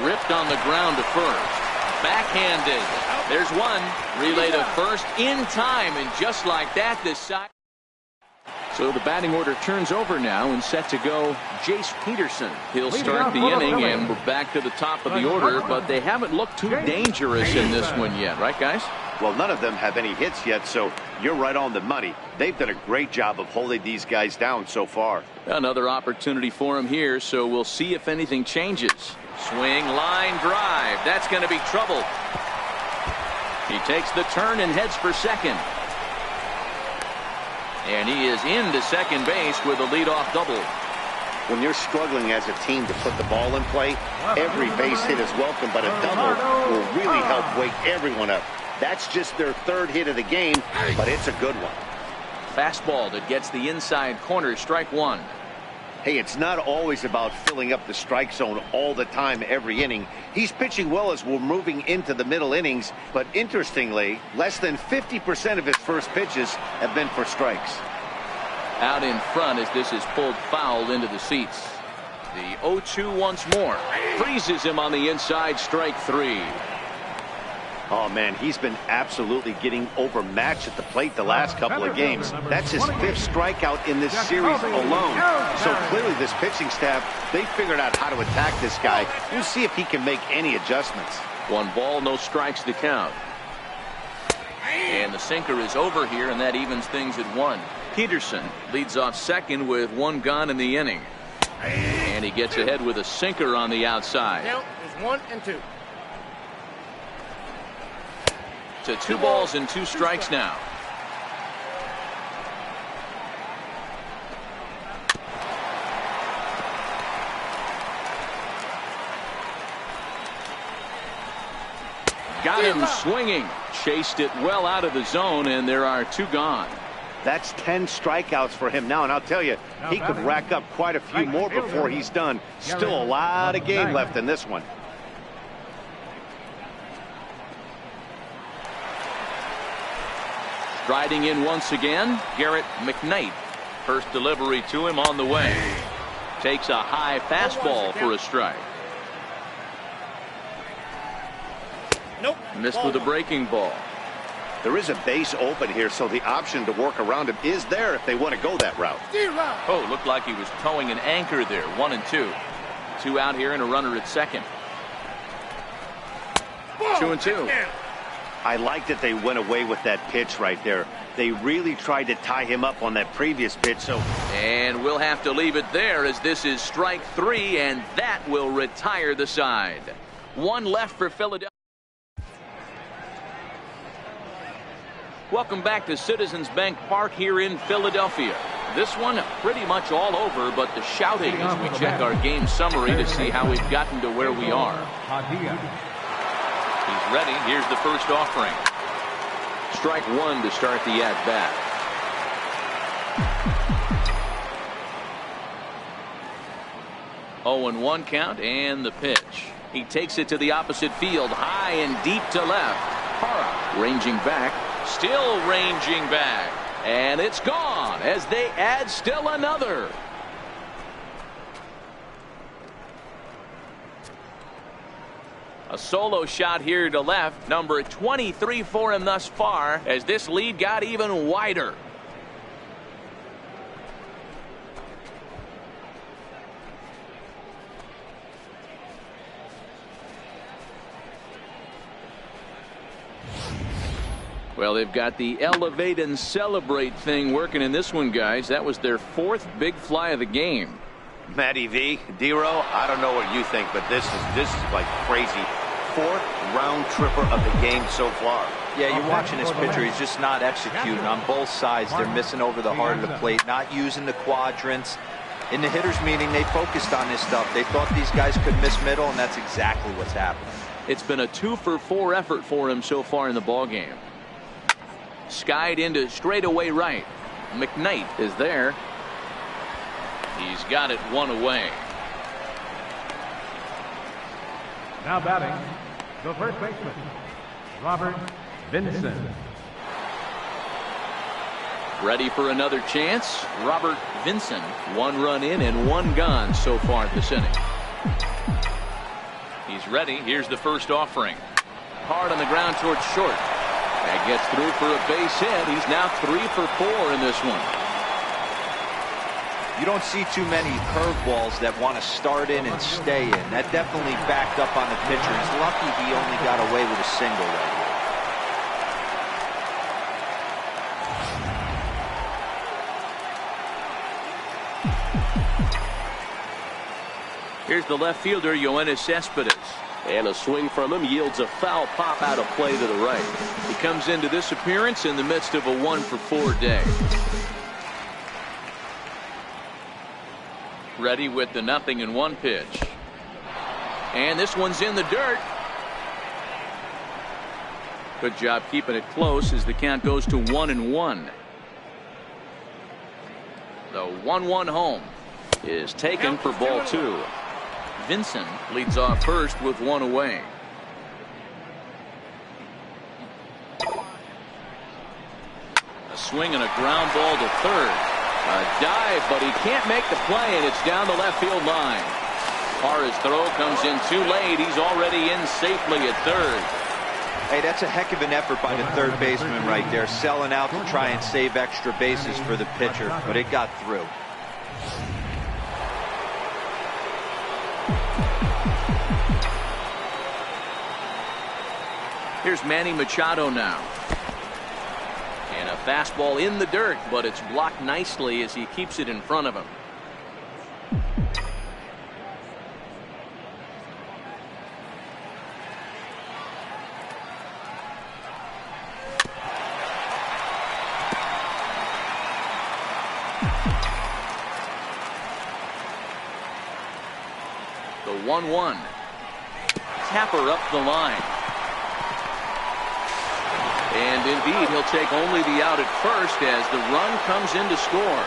Ripped on the ground to first. Backhanded. There's one. Relay to first in time, and just like that, this side. So the batting order turns over now, and set to go Jace Peterson. He'll start the inning, and we're back to the top of the order, but they haven't looked too dangerous in this one yet, right, guys? Well, none of them have any hits yet, so you're right on the money. They've done a great job of holding these guys down so far. Another opportunity for him here, so we'll see if anything changes. Swing, line drive. That's going to be trouble. He takes the turn and heads for second. And he is into second base with a leadoff double. When you're struggling as a team to put the ball in play, every base hit is welcome, but a double will really help wake everyone up. That's just their 3rd hit of the game, but it's a good one. Fastball that gets the inside corner, strike 1. Hey, it's not always about filling up the strike zone all the time every inning. He's pitching well as we're moving into the middle innings, but interestingly, less than 50% of his first pitches have been for strikes. Out in front as this is pulled foul into the seats. The 0-2 once more. Freezes him on the inside, strike 3. Oh, man, he's been absolutely getting overmatched at the plate the last couple of games. That's his 5th strikeout in this series alone. So clearly this pitching staff, they figured out how to attack this guy. We'll see if he can make any adjustments. 1 ball, no strikes to count. And the sinker is over here, and that evens things at 1. Peterson leads off second with 1 gone in the inning. And he gets ahead with a sinker on the outside. Count is 1 and 2. To 2 balls and 2 strikes now. Got him swinging. Chased it well out of the zone, and there are 2 gone. That's 10 strikeouts for him now, and I'll tell you, he could rack up quite a few more before he's done. Still a lot of game left in this one. Striding in once again, Garrett McKnight. First delivery to him on the way. Takes a high fastball for a strike. Nope. Missed with a breaking ball. There is a base open here, so the option to work around him is there if they want to go that route. Oh, looked like he was towing an anchor there. 1-2. 2 out here and a runner at second. 2-2. I like that they went away with that pitch right there. They really tried to tie him up on that previous pitch. And we'll have to leave it there as this is strike 3, and that will retire the side. 1 left for Philadelphia. Welcome back to Citizens Bank Park here in Philadelphia. This one pretty much all over, but the shouting as we check our game summary to see how we've gotten to where we are. He's ready. Here's the first offering. Strike 1 to start the at-bat. Oh, 0-1 count and the pitch. He takes it to the opposite field, high and deep to left. Hara ranging back, still ranging back, and it's gone as they add still another. A solo shot here to left, number 23 for him thus far, as this lead got even wider. Well, they've got the elevate and celebrate thing working in this one, guys. That was their 4th big fly of the game. Matty V, D-Row, I don't know what you think, but this is like crazy. 4th round tripper of the game so far. Yeah, you're watching this pitcher. He's just not executing on both sides. They're missing over the heart of the plate, not using the quadrants. In the hitters meeting, they focused on this stuff. They thought these guys could miss middle, and that's exactly what's happening. It's been a 2-for-4 effort for him so far in the ballgame. Skied into straightaway right. McKnight is there. He's got it 1 away. Now batting, the first baseman, Robert Vinson. Ready for another chance. Robert Vinson. 1 run in and 1 gone so far this inning. He's ready. Here's the first offering. Hard on the ground towards short. That gets through for a base hit. He's now 3 for 4 in this one. You don't see too many curveballs that want to start in and stay in. That definitely backed up on the pitcher. He's lucky he only got away with a single right here. Here's the left fielder, Yoenis Cespedes. And a swing from him yields a foul pop out of play to the right. He comes into this appearance in the midst of a 1-for-4 day. Ready with the 0-1 pitch. And this one's in the dirt. Good job keeping it close as the count goes to 1-1. The 1-1 home is taken for ball 2. Vincent leads off first with 1 away. A swing and a ground ball to third. A dive, but he can't make the play, and it's down the left field line. Hara's throw comes in too late. He's already in safely at third. Hey, that's a heck of an effort by the third baseman right there, selling out to try and save extra bases for the pitcher, but it got through. Here's Manny Machado now. And a fastball in the dirt, but it's blocked nicely as he keeps it in front of him. The 1-1. Tapper up the line. And indeed, he'll take only the out at first as the run comes in to score.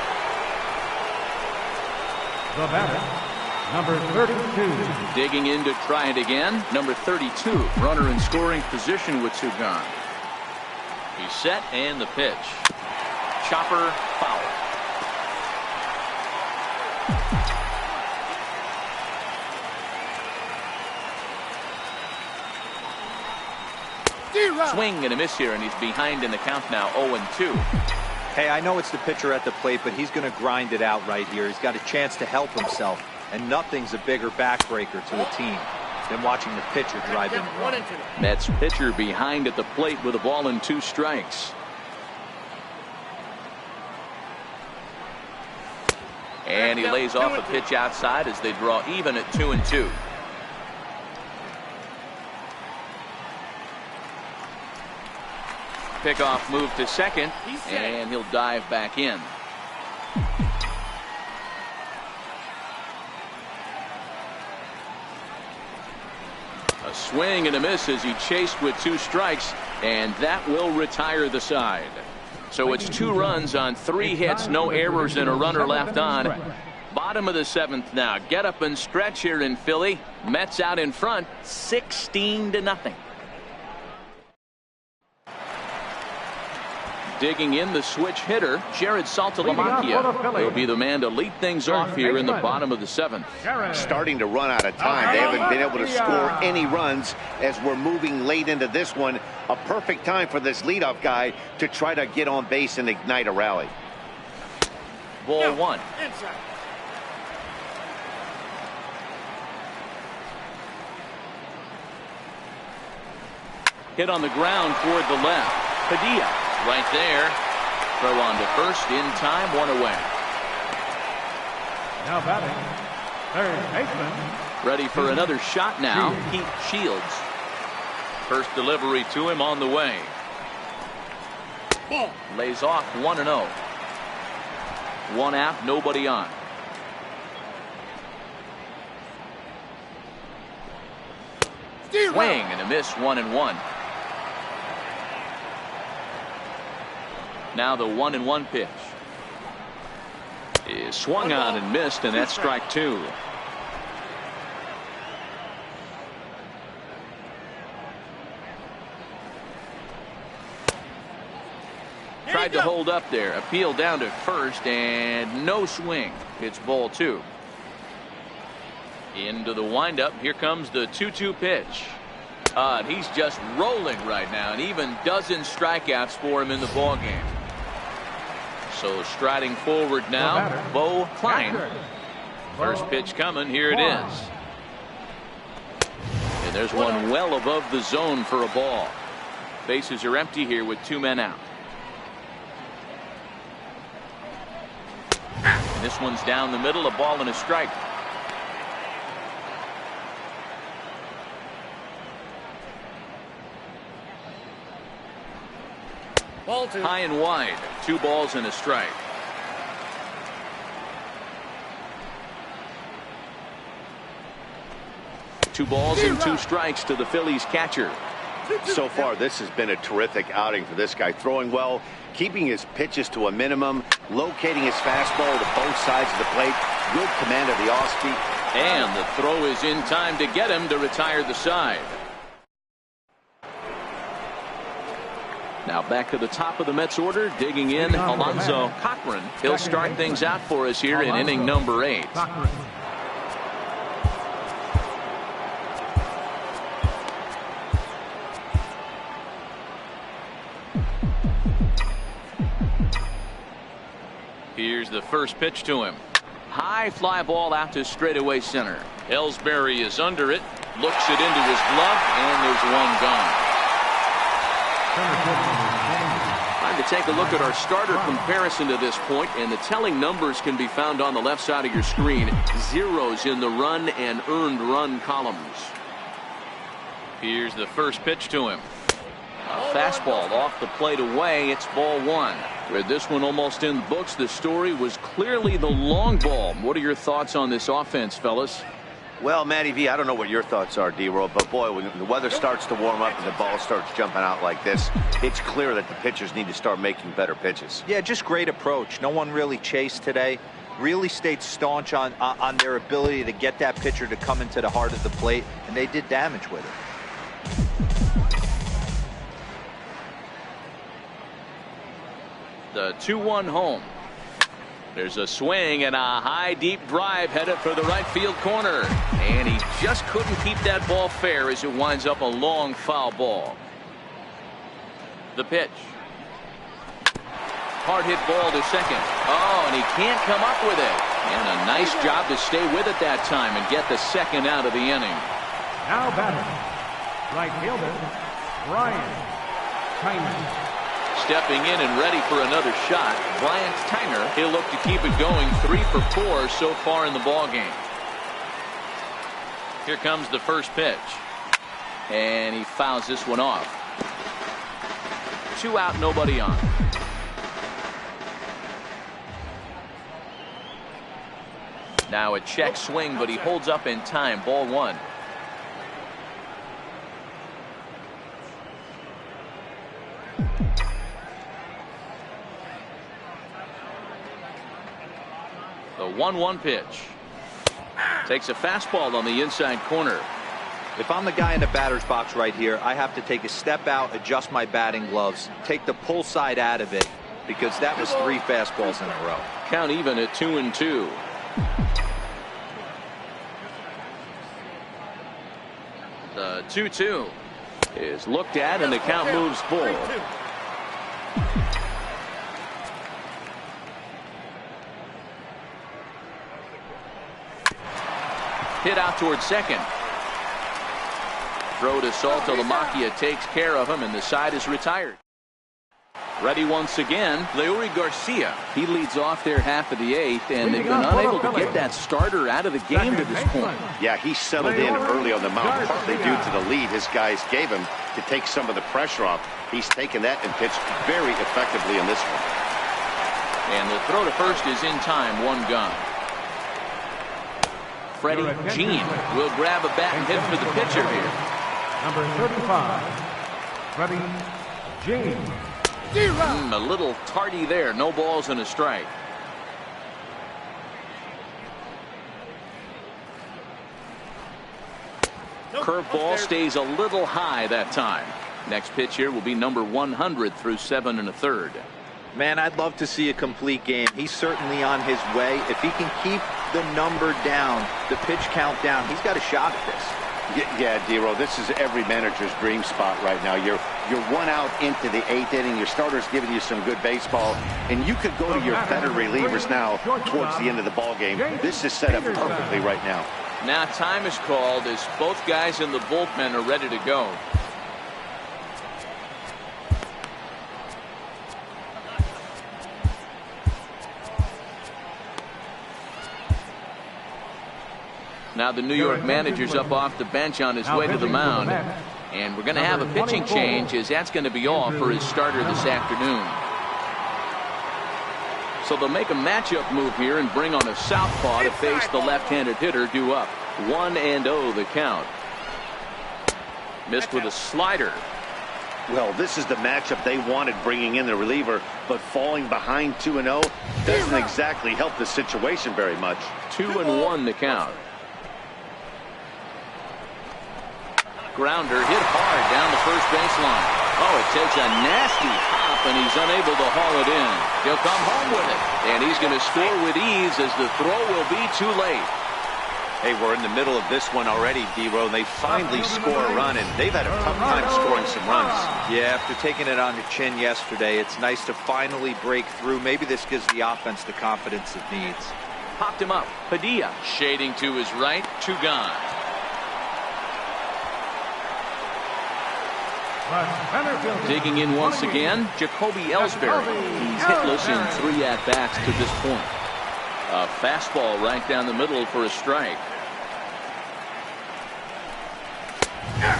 The batter, number 32. Digging in to try it again. Number 32, runner in scoring position with 2 gone. He's set and the pitch. Chopper foul. Swing and a miss here, and he's behind in the count now, 0-2. Hey, I know it's the pitcher at the plate, but he's going to grind it out right here. He's got a chance to help himself, and nothing's a bigger backbreaker to a team than watching the pitcher drive in a run. Mets pitcher behind at the plate with a ball and 2 strikes. And he lays off a pitch outside as they draw even at 2-2. Pickoff move to second, and he'll dive back in. A swing and a miss as he chased with 2 strikes, and that will retire the side. So it's 2 runs on 3 hits, no errors, and a runner left on. Bottom of the 7th now. Get up and stretch here in Philly. Mets out in front, 16-0. Digging in the switch hitter, Jared Saltalamacchia will be the man to lead things off here in the bottom of the 7th. Starting to run out of time. They haven't been able to score any runs as we're moving late into this one. A perfect time for this leadoff guy to try to get on base and ignite a rally. Ball 1. Hit on the ground toward the left. Padilla right there. Throw on to first in time, 1 away. Now batting, third baseman. Ready for another shot now. Pete Shields. First delivery to him on the way. Lays off 1-0. 1 out, nobody on. Swing and a miss, 1-1. Now the 1-1 pitch is swung on and missed, and that's strike 2. Tried to hold up there, appeal down to first, and no swing. It's ball 2. Into the windup. Here comes the 2-2 pitch. He's just rolling right now, and even dozen strikeouts for him in the ballgame. So striding forward now, Bo Klein. First pitch coming. Here it is. And there's one well above the zone for a ball. Bases are empty here with 2 men out. And this one's down the middle, a ball and a strike. Ball 2. High and wide, 2 balls and a strike. Two balls and 2 strikes to the Phillies catcher. So far, this has been a terrific outing for this guy. Throwing well, keeping his pitches to a minimum, locating his fastball to both sides of the plate. Good command of the off-speed. And the throw is in time to get him to retire the side. Now back to the top of the Mets order, digging in Alonzo Cochran. He'll start things out for us here in inning number 8. Here's the first pitch to him. High fly ball out to straightaway center. Ellsbury is under it, looks it into his glove, and there's one gone. Time to take a look at our starter comparison to this point, and the telling numbers can be found on the left side of your screen. Zeros in the run and earned run columns. Here's the first pitch to him. A fastball off the plate away. It's ball 1. With this one almost in the books, the story was clearly the long ball. What are your thoughts on this offense, fellas? Well, Matty V, I don't know what your thoughts are, D-Roll, but boy, when the weather starts to warm up and the ball starts jumping out like this, it's clear that the pitchers need to start making better pitches. Yeah, just great approach. No one really chased today. Really stayed staunch on their ability to get that pitcher to come into the heart of the plate, and they did damage with it. The 2-1 home. There's a swing and a high deep drive headed for the right field corner, and he just couldn't keep that ball fair as it winds up a long foul ball. The pitch. Hard hit ball to second. Oh, and he can't come up with it. And a nice job to stay with it that time and get the second out of the inning. Now batting, right fielder, Brian Tyner. Stepping in and ready for another shot, Brian Tyner. He'll look to keep it going. 3 for 4 so far in the ball game. Here comes the first pitch, and he fouls this one off. 2 out, nobody on. Now a check swing, but he holds up in time. Ball 1. The 1-1 pitch. Takes a fastball on the inside corner. If I'm the guy in the batter's box right here, I have to take a step out, adjust my batting gloves, take the pull side out of it, because that was 3 fastballs in a row. Count even at 2-2. The 2-2 is looked at, and the count moves full. Hit out towards second. Throw to Saltalamacchia takes care of him, and the side is retired. Ready once again, Leury Garcia. He leads off their half of the 8th, and they've been unable to get that starter out of the game to this point. Yeah, he settled in early on the mound, partly due to the lead his guys gave him to take some of the pressure off. He's taken that and pitched very effectively in this one. And the throw to first is in time. 1 gone. Freddie Jean will grab a bat and hit for the pitcher here. Number 35, Freddie Jean. A little tardy there. No balls and a strike. Curveball stays a little high that time. Next pitch here will be number 100 through 7 1/3. Man, I'd love to see a complete game. He's certainly on his way. If he can keep the number down, the pitch count down, he's got a shot at this. Yeah, D-Row, this is every manager's dream spot right now. You're 1 out into the 8th inning. Your starter's giving you some good baseball, and you could go to your better relievers now towards the end of the ball game. This is set up perfectly right now. Now time is called as both guys in the bullpen are ready to go. Now the New York manager's up off the bench on his way to the mound. And we're going to have a pitching change, as that's going to be all for his starter this afternoon. So they'll make a matchup move here and bring on a southpaw to face the left-handed hitter due up. 1-0 the count. Missed with a slider. Well, this is the matchup they wanted, bringing in the reliever, but falling behind 2-0 doesn't exactly help the situation very much. 2-1 the count. Grounder hit hard down the first baseline. Oh, it takes a nasty hop, and he's unable to haul it in. He'll come home with it, and he's going to score with ease, as the throw will be too late. Hey, we're in the middle of this one already, D-Row. They finally score a run, and they've had a tough time scoring some runs. Yeah, after taking it on the chin yesterday, it's nice to finally break through. Maybe this gives the offense the confidence it needs. Popped him up. Padilla shading to his right. 2 gone. Digging in once again, Jacoby Ellsbury. He's hitless in 3 at-bats to this point. A fastball right down the middle for a strike.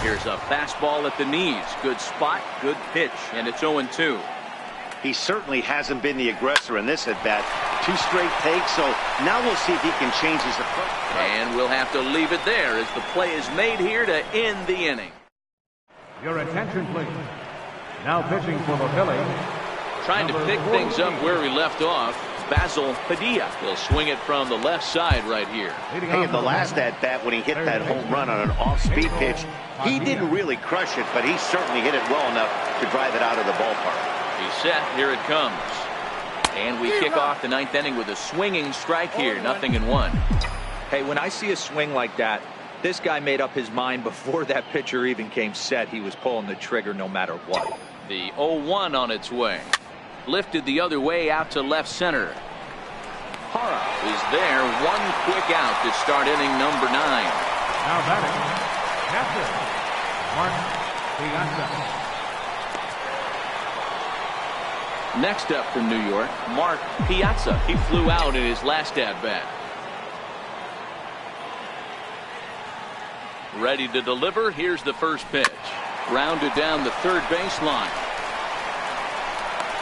Here's a fastball at the knees. Good spot, good pitch, and it's 0-2. He certainly hasn't been the aggressor in this at-bat. 2 straight takes, so now we'll see if he can change his approach. And we'll have to leave it there as the play is made here to end the inning. Your attention, please. Now pitching for the Phillies. Trying to pick things up where we left off, Basil Padilla will swing it from the left side right here. Hey, in the last at-bat when he hit that home run on an off-speed pitch, he didn't really crush it, but he certainly hit it well enough to drive it out of the ballpark. He's set. Here it comes. And we kick off the ninth inning with a swinging strike here. 0-1. Hey, when I see a swing like that, this guy made up his mind before that pitcher even came set. He was pulling the trigger no matter what. The 0-1 on its way. Lifted the other way out to left center. Hara is there. One quick out to start inning number 9. Now batting, catcher, Mark Piazza. Next up from New York, Mark Piazza. He flew out in his last at-bat. Ready to deliver. Here's the first pitch. Grounded down the third baseline.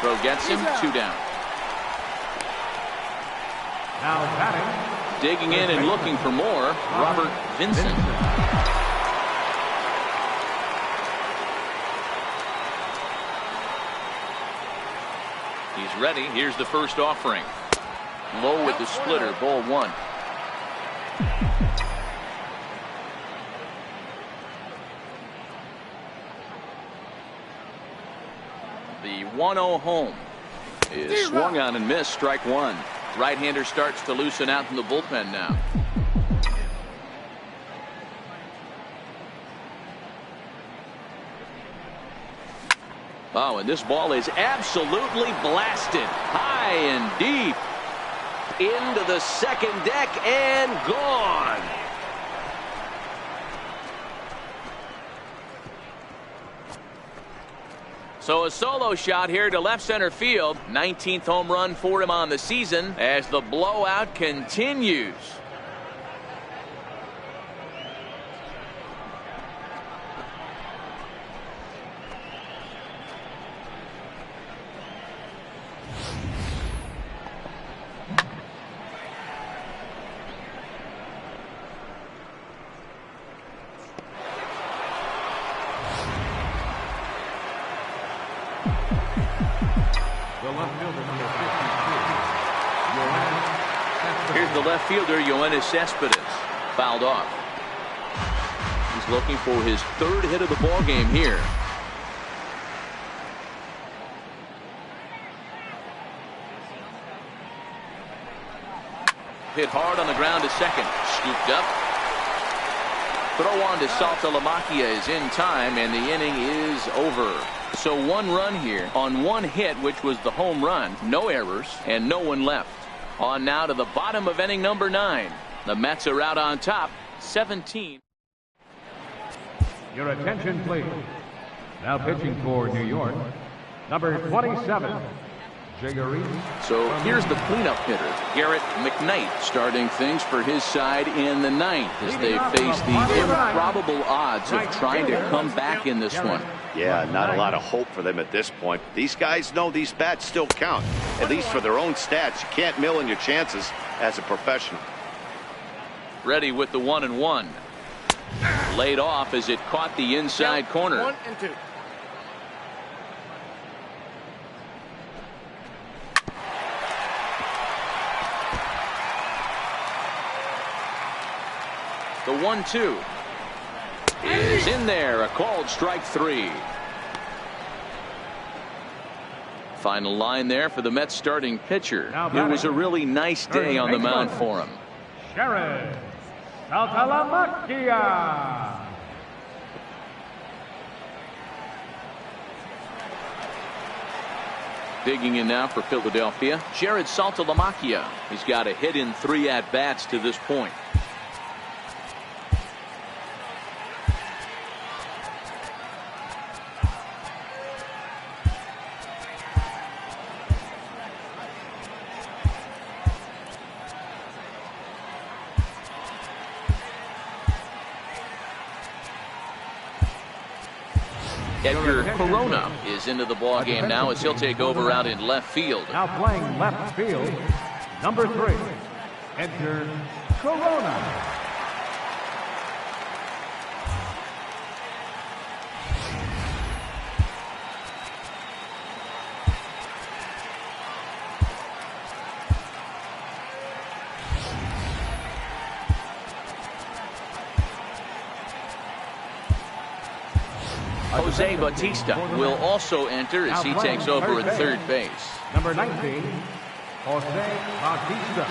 Throw gets him. 2 down. Now batting, Digging in and looking for more, Robert Vincent. He's ready. Here's the first offering. Low with the splitter. Ball 1. The 1-0 home is swung on and missed. Strike 1. Right-hander starts to loosen out from the bullpen now. Oh, and this ball is absolutely blasted. High and deep. Into the second deck and gone. So a solo shot here to left center field. 19th home run for him on the season as the blowout continues. Here's the left fielder, Yoenis Cespedes, fouled off. He's looking for his 3rd hit of the ball game here. Hit hard on the ground to second. Scooped up. Throw on to Saltalamacchia is in time, and the inning is over. So 1 run here on 1 hit, which was the home run. No errors and no one left. On now to the bottom of inning number 9. The Mets are out on top, 17. Your attention, please. Now pitching for New York, number 27, Jiggery. So here's the cleanup hitter, Garrett McKnight, starting things for his side in the 9th as they face the improbable odds of trying to come back in this one. Yeah, not a lot of hope for them at this point. These guys know these bats still count, at least for their own stats. You can't mill in your chances as a professional. Ready with the 1-1. Laid off as it caught the inside corner. 1 and 2. The 1-2 is in there. A called strike 3. Final line there for the Mets starting pitcher. It was a really nice day on the mound for him. Jared Saltalamacchia. Digging in now for Philadelphia, Jared Saltalamacchia. He's got a hit in 3 at-bats to this point. Edgar Corona is into the ball game now as he'll take over out in left field. Now playing left field, number 3, Edgar Corona. Jose Bautista will also enter as he takes over at third base. Number 19, Jose Bautista.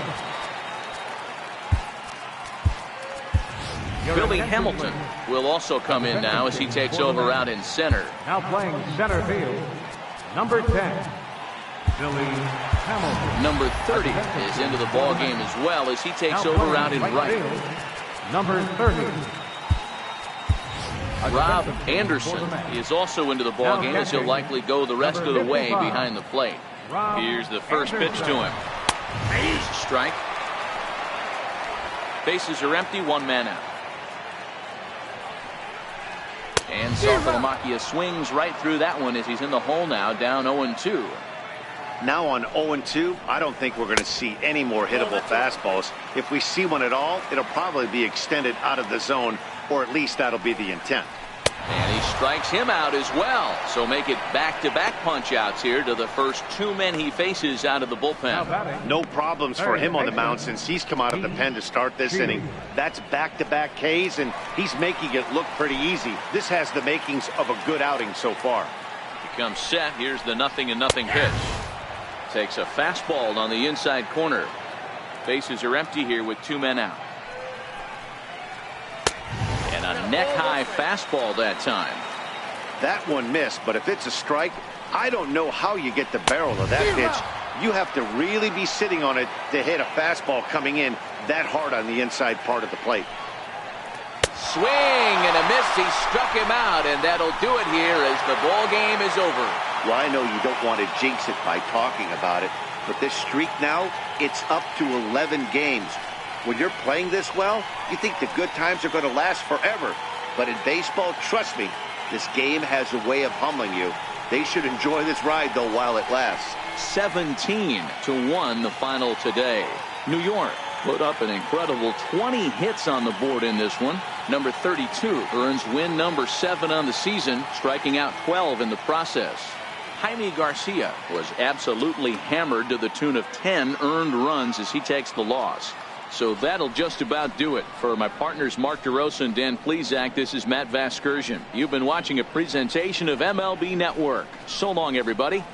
Billy Hamilton will also come in now as he takes over out in center. Now playing center field, number 10, Billy Hamilton. Number 30 is into the ball game as well as he takes over out in right. Field, number 30. Rob Anderson is also into the ball game as he'll likely go the rest of the way behind the plate. Here's the first pitch to him. Here's a strike. Bases are empty, one man out. And Saltalamacchia swings right through that one as he's in the hole now, down 0-2. Now on 0-2, I don't think we're going to see any more hittable fastballs. If we see one at all, it'll probably be extended out of the zone, or at least that'll be the intent. And he strikes him out as well. So make it back-to-back punch-outs here to the first two men he faces out of the bullpen. No problems for him on the mound since he's come out of the pen to start this inning. That's back-to-back Ks, and he's making it look pretty easy. This has the makings of a good outing so far. He comes set. Here's the 0-0 pitch. Takes a fastball on the inside corner. Bases are empty here with two men out. And a neck-high fastball that time. That one missed, but if it's a strike, I don't know how you get the barrel of that pitch. You have to really be sitting on it to hit a fastball coming in that hard on the inside part of the plate. Swing and a miss. He struck him out, and that'll do it here as the ball game is over. Well, I know you don't want to jinx it by talking about it, but this streak now, it's up to 11 games. When you're playing this well, you think the good times are going to last forever. But in baseball, trust me, this game has a way of humbling you. They should enjoy this ride, though, while it lasts. 17-1 the final today. New York put up an incredible 20 hits on the board in this one. Number 32 earns win number 7 on the season, striking out 12 in the process. Jaime Garcia was absolutely hammered to the tune of 10 earned runs as he takes the loss. So that'll just about do it. For my partners Mark DeRosa and Dan Plesac, this is Matt Vasgersian. You've been watching a presentation of MLB Network. So long, everybody.